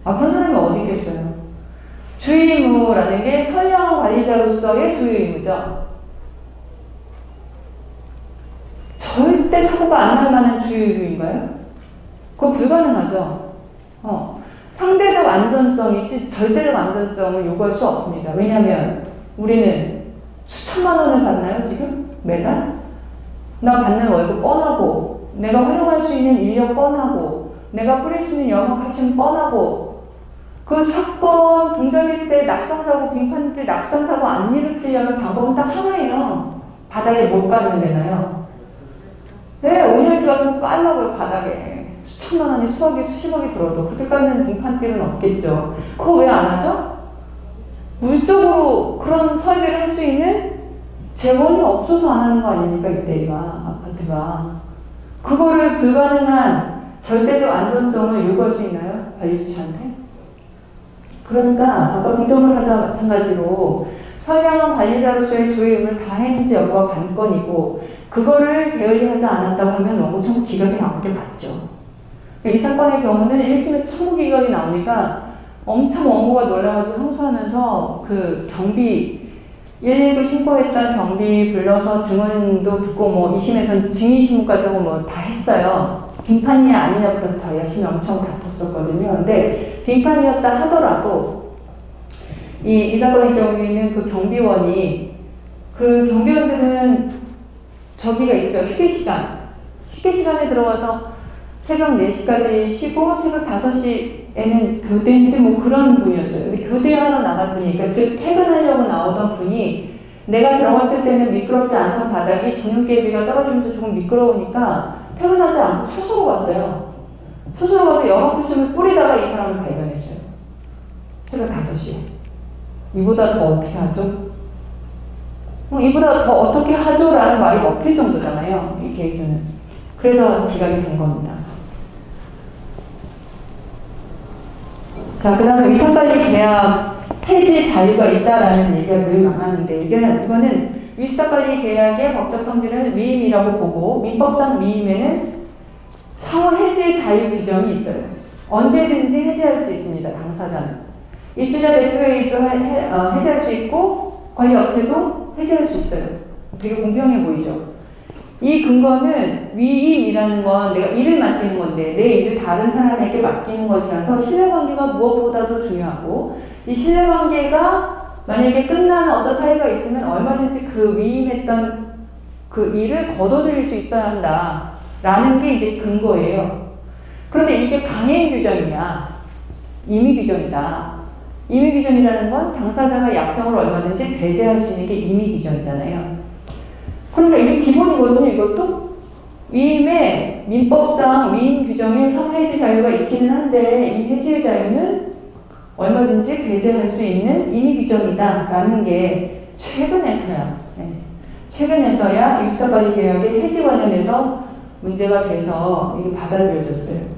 [SPEAKER 2] 그런 사람이 어디 있겠어요? 주의 의무라는 게 선량한 관리자로서의 주의 의무죠. 절대 사고가 안 날 만한 주의 의무인가요? 그거 불가능하죠. 상대적 안전성이지 절대적 안전성을 요구할 수 없습니다. 왜냐하면 우리는 수천만 원을 받나요 지금? 매달? 나 받는 월급 뻔하고 내가 활용할 수 있는 인력 뻔하고 내가 뿌릴 수 있는 영업하시면 뻔하고 그 사건 동작일 때 낙상사고 빙판 때 낙상사고 안 일으키려면 방법은 딱 하나예요. 바닥에 못 깔면 되나요? 네, 온열기 같은 거 깔라고요 바닥에. 수천만 원이 수억이 수십억이 들어도 그렇게 깔면 빙판길은 없겠죠. 그거 왜 안 하죠? 물적으로 그런 설계를 할 수 있는 재원이 없어서 안 하는 거 아닙니까 이때가 아파트가. 그거를 불가능한 절대적 안전성을 요구할 수 있나요? 관리주체한테? 그러니까 아까 공정을 하자 마찬가지로 선량한 관리자로서의 조의 의무를 다했는지 여부가 관건이고 그거를 게을리하지 않았다고 하면 원고청구 기각이 나온 게 맞죠. 이 사건의 경우는 1심에서 청구 기각이 나오니까 엄청 원고가 놀라가지고 항소하면서 그 경비 119 신고했던 경비 불러서 증언도 듣고 뭐 2심에서는 증인신문까지 하고 뭐 다 했어요. 빙판이냐 아니냐부터 더 열심히 엄청 다퉜었거든요. 근데 빙판이었다 하더라도 이 사건의 경우에는 그 경비원이 그 경비원들은 저기가 있죠. 휴게시간에 들어와서 새벽 4시까지 쉬고 새벽 5시에는 교대인지 뭐 그런 분이었어요. 근데 교대하러 나갈 분이니까 즉 퇴근하려고 나오던 분이 내가 들어갔을 때는 미끄럽지 않던 바닥이 진흙개비가 떨어지면서 조금 미끄러우니까 퇴근하지 않고 초소로 갔어요. 초소로 가서 영업부심을 뿌리다가 이 사람을 발견했어요. 새벽 5시에. 이보다 더 어떻게 하죠? 이보다 더 어떻게 하죠? 라는 말이 먹힐 정도잖아요. 이 케이스는. 그래서 기각이 된 겁니다. 자, 그 다음에 위탁관리 계약 해지 자유가 있다라는 얘기가 늘 많았는데 이거는 위탁관리 계약의 법적 성질은 위임이라고 보고 민법상 위임에는 상호 해지 자유 규정이 있어요. 언제든지 해지할 수 있습니다. 당사자는. 입주자 대표회의도 해지할 수 있고 관리업체도 해지할 수 있어요. 되게 공평해 보이죠. 이 근거는 위임이라는 건 내가 일을 맡기는 건데 내 일을 다른 사람에게 맡기는 것이라서 신뢰관계가 무엇보다도 중요하고 이 신뢰관계가 만약에 끝나는 어떤 사유가 있으면 얼마든지 그 위임했던 그 일을 거둬들일 수 있어야 한다라는 게 이제 근거예요. 그런데 이게 강행 규정이냐 임의 규정이다. 임의 규정이라는 건 당사자가 약정을 얼마든지 배제할 수 있는 게 임의 규정이잖아요. 그러니까 이게 기본이거든요. 이것도 위임에 민법상 위임 규정에 상해지 자유가 있기는 한데 이 해지의 자유는 얼마든지 배제할 수 있는 임의 규정이다라는 게 최근에서야 위탁관리 계약의 해지 관련해서 문제가 돼서 이게 받아들여졌어요.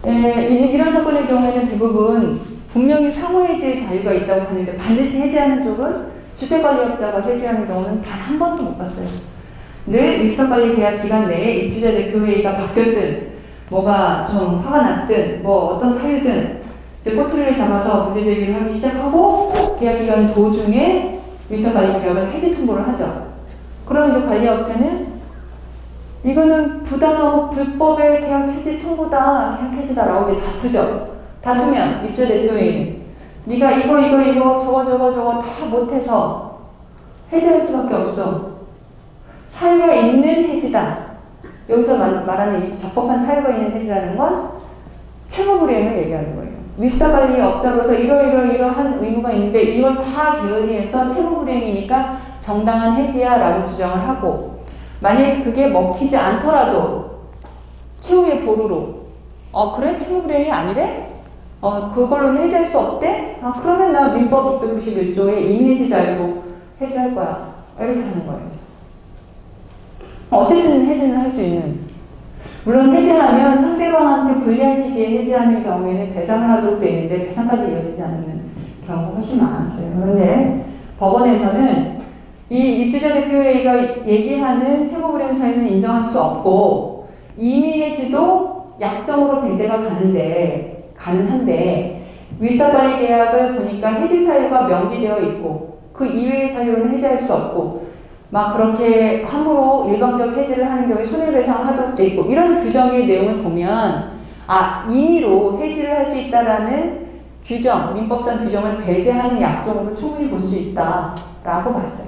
[SPEAKER 2] 이런 사건의 경우에는 대부분 분명히 상호해지의 자유가 있다고 하는데 반드시 해지하는 쪽은 주택관리업자가 해지하는 경우는 단 한 번도 못 봤어요. 늘 위탁관리 계약 기간 내에 입주자 대표회의가 바뀌었든 뭐가 좀 화가 났든 뭐 어떤 사유든 이제 꼬투리를 잡아서 문제 제기를 하기 시작하고 계약 기간 도중에 윗선 관리 계약을 해지 통보를 하죠. 그럼 이제 관리업체는 이거는 부당하고 불법의 계약 해지 통보다, 계약 해지다라고 이제 다투죠. 다투면 입주 대표회의는 네가 이거 저거 다 못해서 해지할 수밖에 없어. 사유가 있는 해지다. 여기서 말하는 이 적법한 사유가 있는 해지라는 건 채무불이행을 얘기하는 거예요. 윗사 관리 업자로서 이러한 의무가 있는데 이걸 다 게을리해서 채무불이행이니까 정당한 해지야 라고 주장을 하고, 만약에 그게 먹히지 않더라도 최후의 보루로 그래? 채무불이행이 아니래? 그걸로는 해지할 수 없대? 그러면 나 민법 691조에 임의해지자유로 해지할 거야. 이렇게 하는 거예요. 어쨌든 해지는 할 수 있는. 물론 해지하면 상대방한테 불리한 시기에 해지하는 경우에는 배상을 하도록 되어 있는데 배상까지 이어지지 않는 경우가 훨씬 많았어요. 그런데 법원에서는 이 입주자 대표회의가 얘기하는 채무불이행 사유는 인정할 수 없고 임의해지도 약정으로 배제가 가능한데 윗사관리 계약을 보니까 해지 사유가 명기되어 있고 그 이외의 사유는 해지할 수 없고 막 그렇게 함부로 일방적 해지를 하는 경우에 손해배상하도록 돼 있고 이런 규정의 내용을 보면 임의로 해지를 할 수 있다라는 규정, 민법상 규정을 배제하는 약정으로 충분히 볼 수 있다라고 봤어요.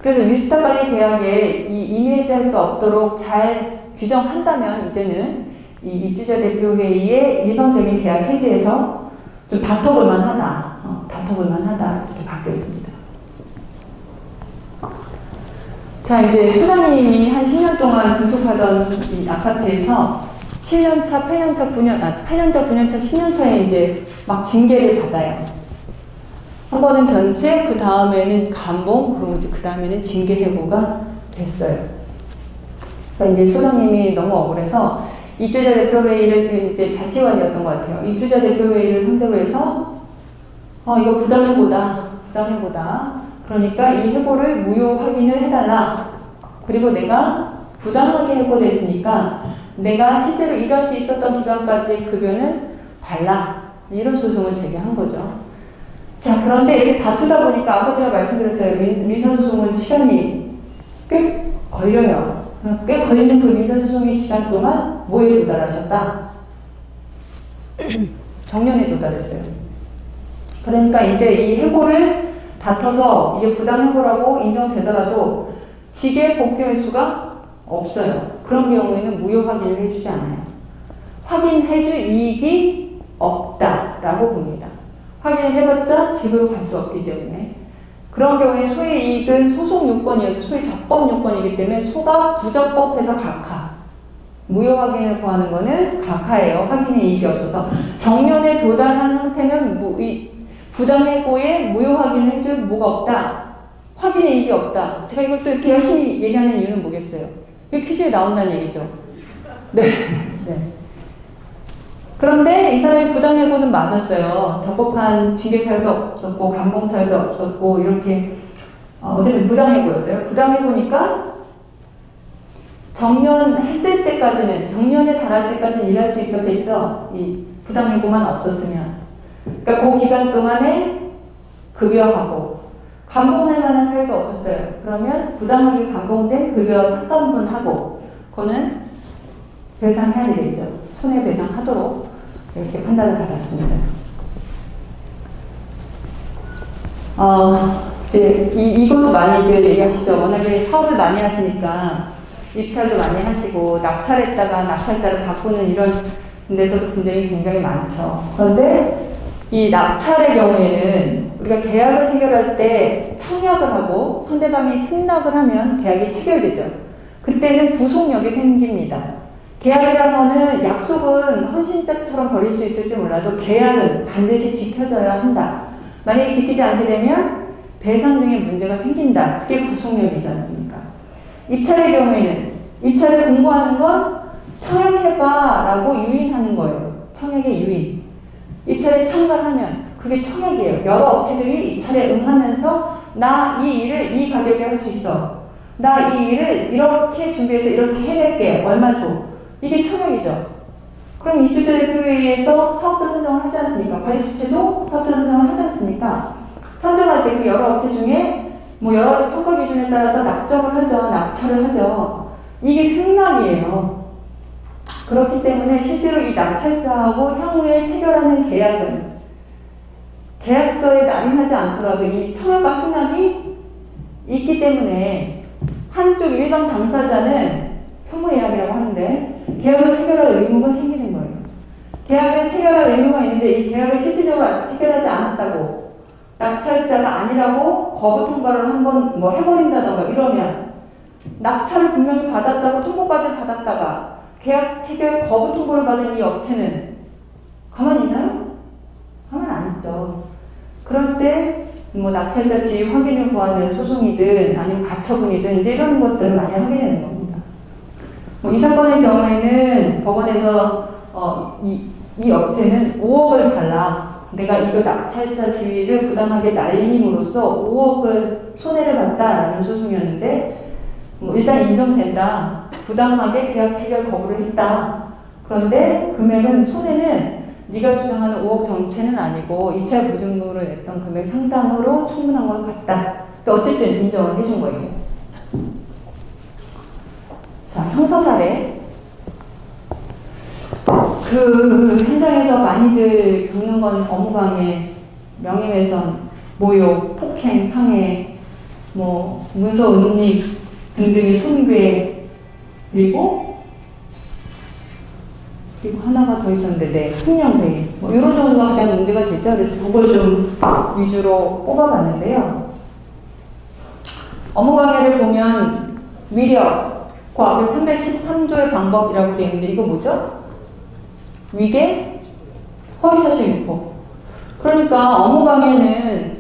[SPEAKER 2] 그래서 윗사관리 계약에 이 임의해지할 수 없도록 잘 규정한다면 이제는 이 입주자 대표회의의 일방적인 계약 해지에서 좀 다퉈볼 만하다. 이렇게 바뀌어 있습니다. 자, 이제 소장님이 한 10년 동안 건축하던 이 아파트에서 7년차, 8년차, 9년차, 10년차에 이제 막 징계를 받아요. 한 번은 견책, 그 다음에는 감봉, 그리고 이제 그 다음에는 징계 해고가 됐어요. 그러니까 이제 소장님이 너무 억울해서 입주자 대표회의를 이제 자치관이었던 것 같아요. 입주자 대표회의를 상대로 해서 이거 부당해고다. 그러니까 이 해고를 무효 확인을 해달라. 그리고 내가 부당하게 해고됐으니까 내가 실제로 일할 수 있었던 기간까지의 급여는 달라. 이런 소송을 제기한 거죠. 자, 그런데 이렇게 다투다 보니까 아까 제가 말씀드렸잖아요. 민사소송은 시간이 꽤 걸려요. 꽤 걸리는 그 민사소송의 기간 동안 뭐에 도달하셨다? 정년에 도달했어요. 그러니까 이제 이 해고를 다퉈서 이게 부당해고라고 인정되더라도 직에 복귀할 수가 없어요. 그런 경우에는 무효 확인을 해주지 않아요. 확인해줄 이익이 없다라고 봅니다. 확인을 해봤자 직으로 갈 수 없기 때문에 그런 경우에 소의 이익은 소속 요건이어서 소의 적법 요건이기 때문에 소가 부적법해서 각하. 무효 확인을 구하는 거는 각하예요. 확인의 이익이 없어서. 정년에 도달한 상태면 부당해고에 무효 확인을 해줄 뭐가 없다. 확인의 이익이 없다. 제가 이걸 또 이렇게 열심히 얘기하는 이유는 뭐겠어요? 이게 퀴즈에 나온다는 얘기죠. 네. 그런데 이 사람이 부당해고는 맞았어요. 적법한 징계 사유도 없었고 감봉 사유도 없었고 이렇게 어쨌든 부당해고였어요. 부당해고니까 정년했을 때까지는 정년에 달할 때까지는 일할 수 있었겠죠. 이 부당해고만 없었으면. 그러니까 그 기간 동안에 급여하고 감봉할 만한 사유도 없었어요. 그러면 부당하게 감봉된 급여 삭감분하고 그거는 배상해야 되겠죠. 손해배상하도록 이렇게 판단을 받았습니다. 이제 이것도 많이들 얘기하시죠. 워낙에 사업을 많이 하시니까 입찰도 많이 하시고 낙찰했다가 낙찰자를 바꾸는 이런 데서도 분쟁이 굉장히 많죠. 그런데 이 낙찰의 경우에는 우리가 계약을 체결할 때 청약을 하고 상대방이 승낙을 하면 계약이 체결되죠. 그때는 구속력이 생깁니다. 계약이라는 거는 약속은 헌신짝처럼 버릴 수 있을지 몰라도 계약은 반드시 지켜져야 한다. 만약에 지키지 않게 되면 배상 등의 문제가 생긴다. 그게 구속력이지 않습니까? 입찰의 경우에는 입찰을 공고하는 건 청약해봐 라고 유인하는 거예요. 청약의 유인. 입찰에 참가하면 그게 청약이에요. 여러 업체들이 입찰에 응하면서 나 이 일을 이 가격에 할 수 있어. 나 이 일을 이렇게 준비해서 이렇게 해낼게. 얼마 줘. 이게 청약이죠. 그럼 이주자 대표회의에서 사업자 선정을 하지 않습니까? 관리주체도 사업자 선정을 하지 않습니까? 선정할 때 그 여러 업체 중에 뭐 여러 가지 평가 기준에 따라서 낙점을 하죠. 낙찰을 하죠. 이게 승낙이에요. 그렇기 때문에 실제로 이 낙찰자하고 향후에 체결하는 계약은 계약서에 낙인하지 않더라도 이 청약과 승낙이 있기 때문에 한쪽 일반 당사자는 효무예약이라고 하는데 계약을 체결할 의무가 생기는 거예요. 계약을 체결할 의무가 있는데 이 계약을 실질적으로 아직 체결하지 않았다고 낙찰자가 아니라고 거부 통보를 한번 뭐 해버린다던가 이러면 낙찰을 분명히 받았다고 통보까지 받았다가 계약 체결 거부 통보를 받은 이 업체는 가만히 있나요? 가만 안 있죠. 그럴 때 뭐 낙찰자 지위 확인을 구하는 소송이든 아니면 가처분이든 이제 이런 것들을 많이 하게 되는 겁니다. 뭐 이 사건의 경우에는 법원에서 이 업체는 5억을 달라. 내가 이거 낙찰자 지위를 부당하게 날림으로써 5억을 손해를 봤다라는 소송이었는데 뭐 일단 인정된다. 부당하게 계약 체결 거부를 했다. 그런데 금액은 손해는 네가 주장하는 5억 전체는 아니고 입찰 보증금으로 냈던 금액 상당으로 충분한 것 같다. 어쨌든 인정을 해준 거예요. 자, 형사 사례. 그 현장에서 많이들 겪는 건 업무방해, 명예훼손, 모욕, 폭행, 상해, 뭐 문서 은닉 등등의 손괴, 그리고 하나가 더 있었는데, 네, 숙명회의. 뭐 이런 정도가 가장 문제가 되죠. 그래서 그걸 좀 위주로 뽑아봤는데요. 업무방해를 보면 위력, 그 앞에 313조의 방법이라고 되어 있는데 이거 뭐죠? 위계, 허위사실 유포. 그러니까 업무방해는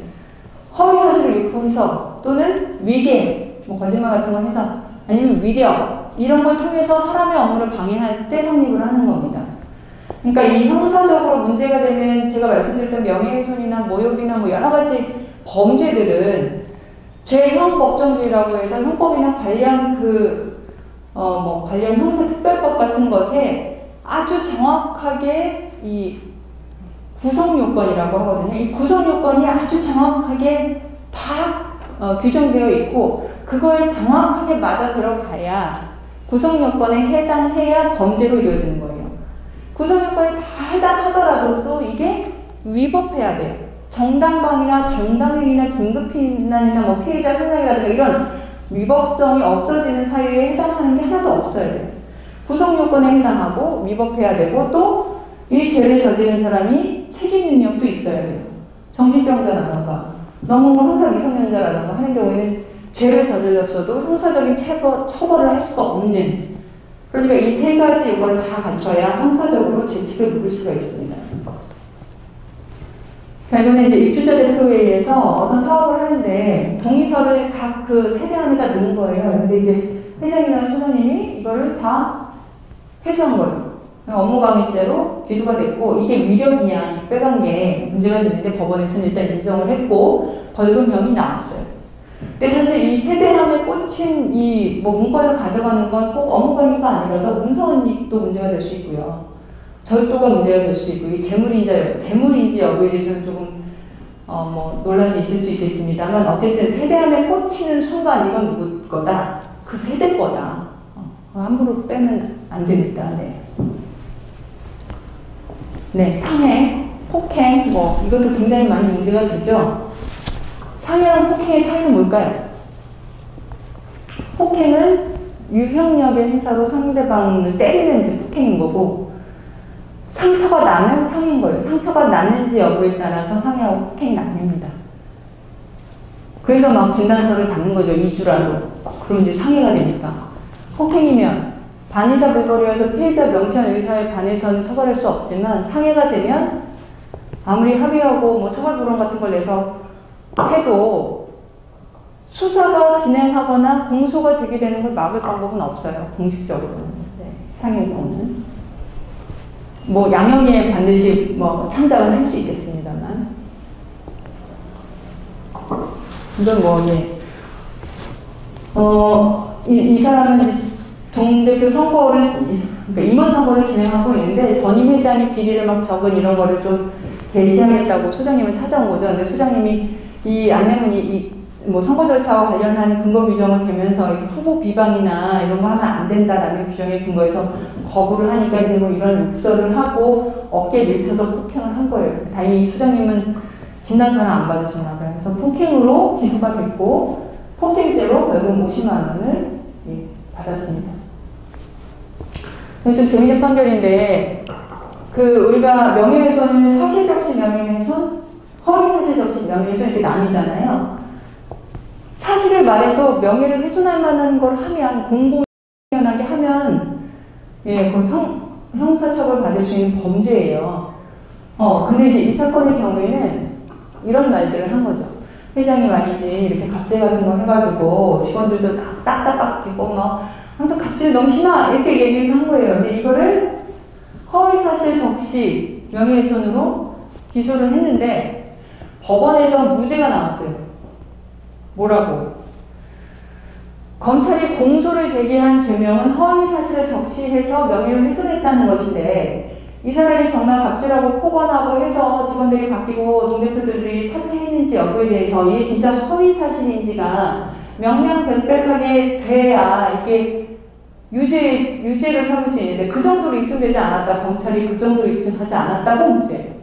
[SPEAKER 2] 허위사실을 유포해서 또는 위계, 뭐 거짓말 같은 걸 해서 아니면 위력 이런 걸 통해서 사람의 업무를 방해할 때 성립을 하는 겁니다. 그러니까 이 형사적으로 문제가 되는 제가 말씀드렸던 명예훼손이나 모욕이나 뭐 여러 가지 범죄들은 죄형 법정주의라고 해서 형법이나 관련 관련 형사특별법 같은 것에 아주 정확하게 이 구성 요건이라고 하거든요. 이 구성 요건이 아주 정확하게 다 규정되어 있고 그거에 정확하게 맞아 들어가야 구성 요건에 해당해야 범죄로 이루어지는 거예요. 구성 요건에 다 해당하더라도 또 이게 위법해야 돼요. 정당방위나 정당행위나 긴급피난이나 뭐 피해자 상당이라든가 이런 위법성이 없어지는 사유에 해당하는 게 하나도 없어야 돼요. 구성 요건에 해당하고 위법해야 되고 또 이 죄를 저지른 사람이 책임 능력도 있어야 돼요. 정신병자라든가 너무 형사 미성년자라든가 하는 경우에는 죄를 저질렀어도 형사적인 처벌을 할 수가 없는, 그러니까 이 세 가지 요건을 다 갖춰야 형사적으로 죄책을 물을 수가 있습니다. 자, 이번에 이제 입주자 대표회의에서 어떤 사업을 하는데 동의서를 각 그 세대 안에다 넣은 거예요. 근데 이제 회장이라는 소장님이 이거를 다 회수한 거예요. 업무방해죄로 기소가 됐고 이게 위력이냐 빼간 게 문제가 됐는데 법원에서는 일단 인정을 했고 벌금형이 나왔어요. 근데 사실 이 세대함에 꽂힌 이 뭐 문건을 가져가는 건 꼭 업무방해가 아니라도 문서은닉도 문제가 될 수 있고요. 절도가 문제가 될 수도 있고 이게 재물인지 여부에 대해서는 조금 뭐 논란이 있을 수 있겠습니다만 어쨌든 세대함에 꽂히는 순간 이건 누구 거다. 그 세대 거다. 함부로 빼면 안 됩니다. 네. 네, 상해, 폭행, 뭐 이것도 굉장히 많이 문제가 되죠. 상해랑 폭행의 차이는 뭘까요? 폭행은 유형력의 행사로 상대방을 때리는 이제 폭행인 거고 상처가 나면 상해인 거예요. 상처가 나는지 여부에 따라서 상해하고 폭행이 나뉩니다. 그래서 막 진단서를 받는 거죠. 2주라도. 그럼 이제 상해가 되니까. 폭행이면 반의사 불거리여서 피해자 명시한 의사에 반해서는 처벌할 수 없지만 상해가 되면 아무리 합의하고 뭐 처벌불원 같은 걸 내서 해도 수사가 진행하거나 공소가 제기되는 걸 막을 방법은 없어요. 공식적으로는. 네, 상해의 경우는. 뭐 양형에 반드시 뭐 참작은 할 수 있겠습니다만. 이건 뭐, 예. 이 사람은 동 대표 선거를 그러니까 임원 선거를 진행하고 있는데 전임 회장이 비리를 막 적은 이런 거를 좀 게시하겠다고 소장님을 찾아온 거죠. 근데 소장님이 이 안내문이 뭐 선거 절차와 관련한 근거 규정을 대면서 이렇게 후보 비방이나 이런 거 하면 안 된다라는 규정에 근거해서 거부를 하니까 이제 뭐 이런 욕설을 하고 어깨에 밀쳐서 폭행을 한 거예요. 다행히 소장님은 진단서는 안 받으셨나 봐요. 그래서 폭행으로 기소가 됐고 폭행죄로 벌금 50만 원을 받았습니다. 좀 재미있는 판결인데 우리가 명예훼손은 사실적시 명예훼손, 허위사실적시 명예훼손 이렇게 나뉘잖아요. 사실을 말해도 명예를 훼손할 만한 걸 하면 공공연하게 하면 그 형사처벌 받을 수 있는 범죄예요. 근데 이제 이 사건의 경우에는 이런 말들을 한 거죠. 회장이 말이지 이렇게 갑질 같은 거 해가지고 직원들도 싹 다 깎이고 막 아무튼 갑질 너무 심하 이렇게 얘기를 한 거예요. 근데 이거를 허위사실 적시 명예훼손으로 기소를 했는데 법원에서 무죄가 나왔어요. 뭐라고? 검찰이 공소를 제기한 죄명은 허위사실을 적시해서 명예를 훼손했다는 것인데 이 사람이 정말 갑질하고 폭언하고 해서 직원들이 바뀌고 동대표들이 사퇴했는지 여부에 대해서 이게 진짜 허위사실인지가 명명백백하게 돼야 이게 유죄를 삼을 수 있는데 그 정도로 입증되지 않았다. 검찰이 그 정도로 입증하지 않았다고 문제예요.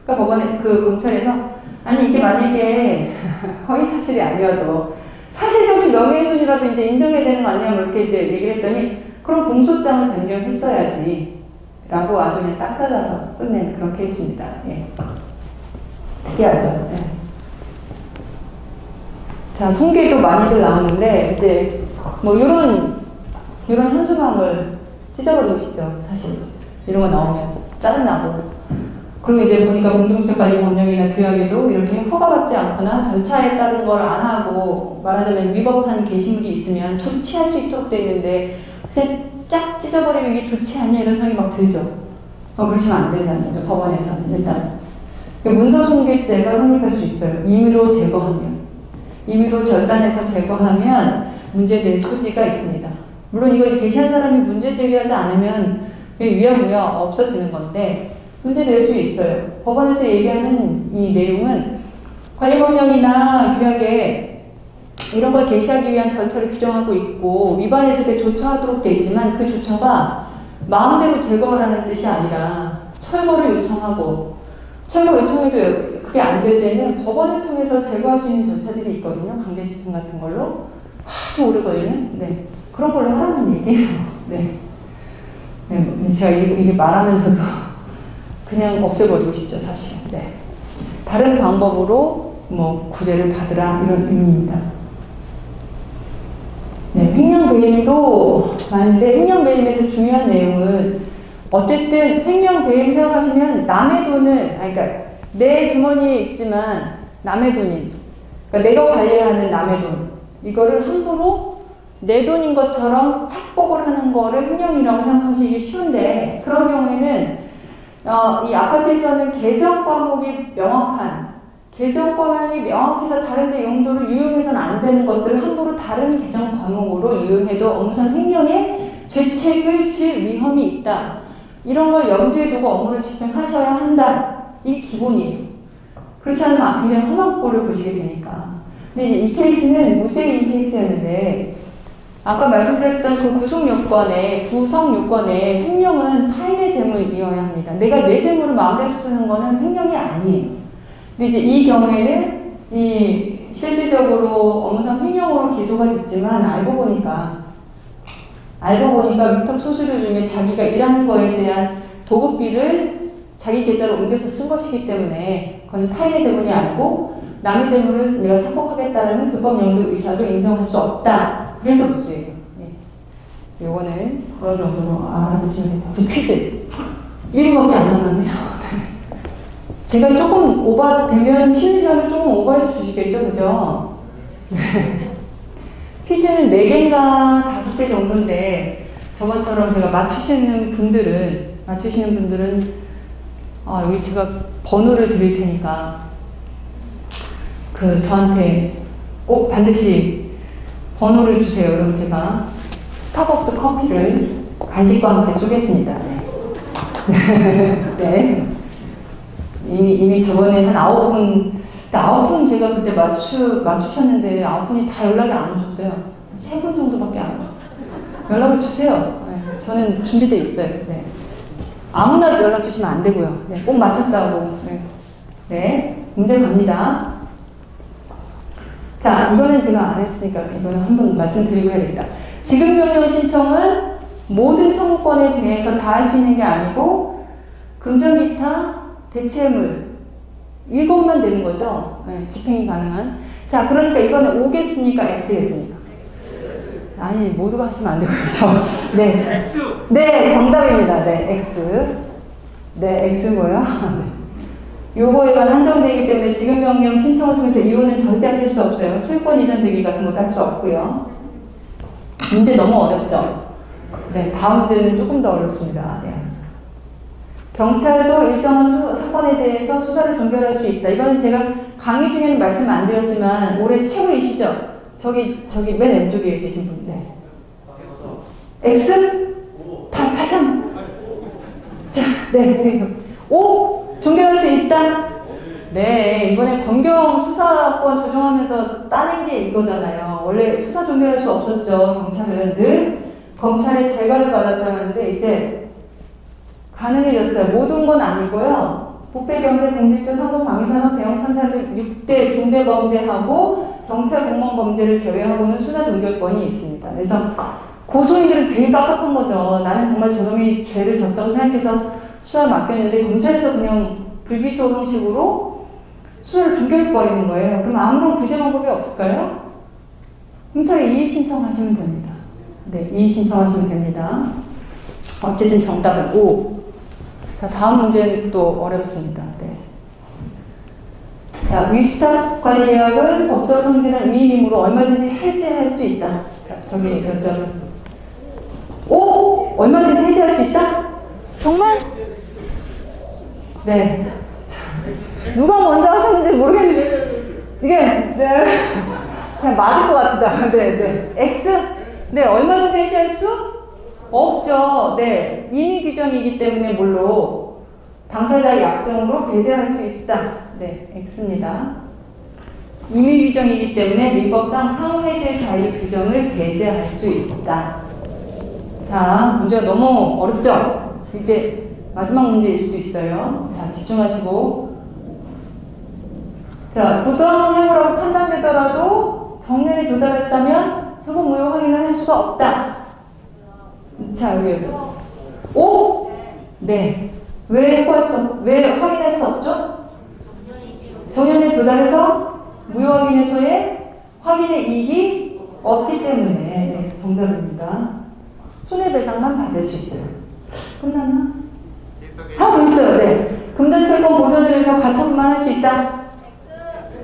[SPEAKER 2] 그러니까 법원에 검찰에서 아니 이게 만약에 허위사실이 아니어도 사실적시 명예훼손이라도 이제 인정해야 되는 거 아니냐 이렇게 이제 얘기를 했더니 그럼 공소장을 변경했어야지 라고 아주 그냥 딱 잘라서 끝낸 그런 케이스입니다. 예. 특이하죠. 예. 자, 송계도 많이들 나오는데 이제 뭐 이런 현수막을 찢어버리고 싶죠. 사실 이런 거 나오면 짜증나고. 그리고 이제 보니까 공동주택관리법령이나 규약에도 이렇게 허가받지 않거나 절차에 따른 걸 안 하고 말하자면 위법한 게시물이 있으면 조치할 수 있도록 되어 있는데 그냥 쫙 찢어버리는 게 좋지 않냐 이런 생각이 막 들죠. 그러시면 안 된다는 거죠. 법원에서는 일단 문서 손괴죄가 성립할 수 있어요. 임의로 제거하면 임의로 절단해서 제거하면 문제될 소지가 있습니다. 물론 이거 게시한 사람이 문제 제기하지 않으면 위험무효 없어지는 건데 문제될 수 있어요. 법원에서 얘기하는 이 내용은 관리법령이나 규약에 이런 걸 게시하기 위한 절차를 규정하고 있고 위반했을 때 조처하도록 되어 있지만 그 조처가 마음대로 제거하라는 뜻이 아니라 철거를 요청하고 철거 요청해도 그게 안 될 때는 법원을 통해서 제거할 수 있는 절차들이 있거든요. 강제 집행 같은 걸로 아주 오래 걸리는 그런 걸로 하라는 얘기예요. 제가 이게 말하면서도 그냥 없애버리고 싶죠, 사실. 다른 방법으로 구제를 받으라 이런 의미입니다. 횡령배임도 많은데 횡령배임에서 중요한 내용은 어쨌든 횡령배임 생각하시면 남의 돈을 그러니까 내 주머니에 있지만 남의 돈인 그러니까 내가 관리하는 남의 돈 이거를 함부로 내 돈인 것처럼 착복을 하는 거를 횡령이라고 생각하시기 쉬운데 그런 경우에는 이 아파트에서는 계정 과목이 명확한 계정 과목이 명확해서 다른데 용도를 유용해서는 안 되는 것들을 함부로 다른 계정 과목으로 유용해도 업무상 횡령의 죄책을 질 위험이 있다. 이런 걸 염두에 두고 업무를 집행하셔야 한다. 이게 기본이에요. 그렇지 않으면 굉장히 험한 꼴을 보시게 되니까. 근데 이제 이 케이스는 무죄인 케이스였는데 아까 말씀드렸던 그 구성 요건에 횡령은 타인의 재물이어야 합니다. 내가 내 재물을 마음대로 쓰는 거는 횡령이 아니에요. 근데 이제 이 경우에는 실질적으로 업무상 횡령으로 기소가 됐지만 알고 보니까 위탁 소수료 중에 자기가 일하는 거에 대한 도급비를 자기 계좌로 옮겨서 쓴 것이기 때문에 그건 타인의 재물이 아니고 남의 재물을 내가 착복하겠다는 불법 용도 의사도 인정할 수 없다. 그래서 무죄예요. 요거는 그런 정도로 알아두시면 됩니다. 퀴즈. 1분밖에 안 남았네요. 제가 조금 오버되면 쉬는 시간을 조금 오버해서 주시겠죠, 그죠? 퀴즈는 4개인가 5개 정도인데 저번처럼 제가 맞추시는 분들은 여기 제가 번호를 드릴 테니까 저한테 꼭 반드시 번호를 주세요. 그럼 제가 스타벅스 커피를 간식과 함께 쏘겠습니다. 네. 네. 이미 저번에 한 9분, 9분 제가 그때 맞추셨는데 9분이 다 연락이 안 오셨어요. 3분 정도밖에 안 왔어요. 연락을 주세요. 네. 저는 준비되어 있어요. 네. 아무나 연락 주시면 안 되고요. 네. 꼭 맞췄다고. 네. 네. 문제 갑니다. 자, 이거는 제가 안 했으니까 이거는 한번 말씀드리고 해야 되겠다. 지급명령 신청은 모든 청구권에 대해서 다 할 수 있는 게 아니고 금전기타, 대체물 이것만 되는 거죠. 네, 집행이 가능한. 자, 그러니까 이거는 O겠습니까? X겠습니까? 아니, 모두가 하시면 안 되고요. 네. 네, 정답입니다. 네, X. 네, X고요. 요거에 만 한정되기 때문에 지급명령 신청을 통해서 이혼은 절대 하실 수 없어요. 소유권 이전 대기 같은 것도 할 수 없고요. 문제 너무 어렵죠? 네, 다음 문제는 조금 더 어렵습니다. 네. 경찰도 일정한 사건에 대해서 수사를 종결할 수 있다. 이거는 제가 강의 중에는 말씀 안 드렸지만 올해 최고이시죠? 저기 맨 왼쪽에 계신 분. 네. X? 다시 한 번. 자, 네. O? 종결할 수 있다? 네, 이번에 검경 수사권 조정하면서 따낸 게 이거잖아요. 원래 수사 종결할 수 없었죠. 경찰은 늘 검찰의 재가를 받았어야 하는데 이제 가능해졌어요. 모든 건 아니고요. 부패, 경제, 공직조, 상고, 방위산업, 대형 참사 등 6대 중대 범죄하고 경찰 공무원 범죄를 제외하고는 수사 종결권이 있습니다. 그래서 고소인들은 되게 깝깝한 거죠. 나는 정말 저놈이 죄를 졌다고 생각해서 수사를 맡겼는데 검찰에서 그냥 불기소 형식으로 수사를 종결해버리는 거예요. 그럼 아무런 구제 방법이 없을까요? 경찰에 이의 신청하시면 됩니다. 네, 이의 신청하시면 됩니다. 어쨌든 정답은 O. 자, 다음 문제는 또 어렵습니다. 네. 자, 위탁관리계약은 법적 성질은 위임으로 얼마든지 해지할 수 있다. 자, 저기 여쭤. O! 얼마든지 해지할 수 있다? 정말? 네. 자, 누가 먼저 하셨는지 모르겠는데 이게 네. 그냥 맞을 것 같다. 네. X? 네, 얼마든지 해지할 수 없죠. 네, 임의 규정이기 때문에 물론 당사자의 약정으로 배제할 수 있다. 네, X입니다. 임의 규정이기 때문에 민법상 상해제 자유 규정을 배제할 수 있다. 자, 문제가 너무 어렵죠? 이제 마지막 문제일 수도 있어요. 자, 집중하시고. 자, 부당 행위라고 판단되더라도 정년에 도달했다면 효고 무효 확인을 할 수가 없다. 자, 여기. O? 네. 왜 확인할 수 없죠? 정년에 도달해서 무효 확인에서의 확인의 이익이 없기 때문에. 네, 정답입니다. 손해배상만 받을 수 있어요. 끝났나? 하나 더 있어요. 네. 금전채권 보전을 위해서 가처분만 할 수 있다.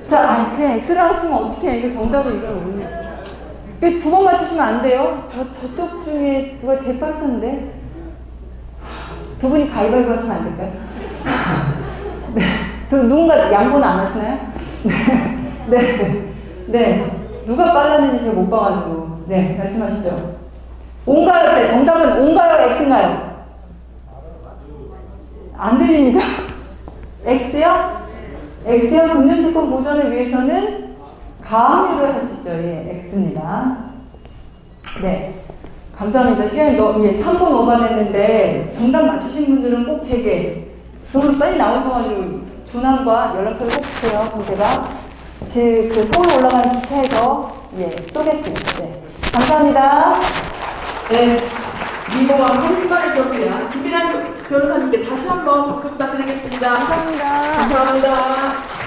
[SPEAKER 2] 자, 그냥 X를 하시면 어떡해. 이거 정답은 이거 없네. 두 번 맞추시면 안 돼요. 저쪽 중에 누가 제일 빠르셨는데? 두 분이 가위바위보 하시면 안 될까요? 네. 누군가 양보는 안 하시나요? 네. 누가 빨랐는지 제가 못 봐가지고. 네, 말씀하시죠. O인가요? 정답은 O인가요? X인가요? 안 들립니다. X요? X요? 금전채권 보전을 위해서는 가압류를 할 수 있죠. 예, X입니다. 네. 감사합니다. 시간이 3분 오반했는데 정답 맞추신 분들은 꼭 제게 너무 빨리 나오셔가지고 전화과 연락처를 꼭 주세요. 그럼 제가 그 서울 올라가는 기차에서 쏘겠습니다. 네. 감사합니다.
[SPEAKER 1] 네. 미모와 카리스마를 겸비한 김민아 변호사님께 다시 한번 박수 부탁드리겠습니다.
[SPEAKER 2] 감사합니다.
[SPEAKER 1] 감사합니다.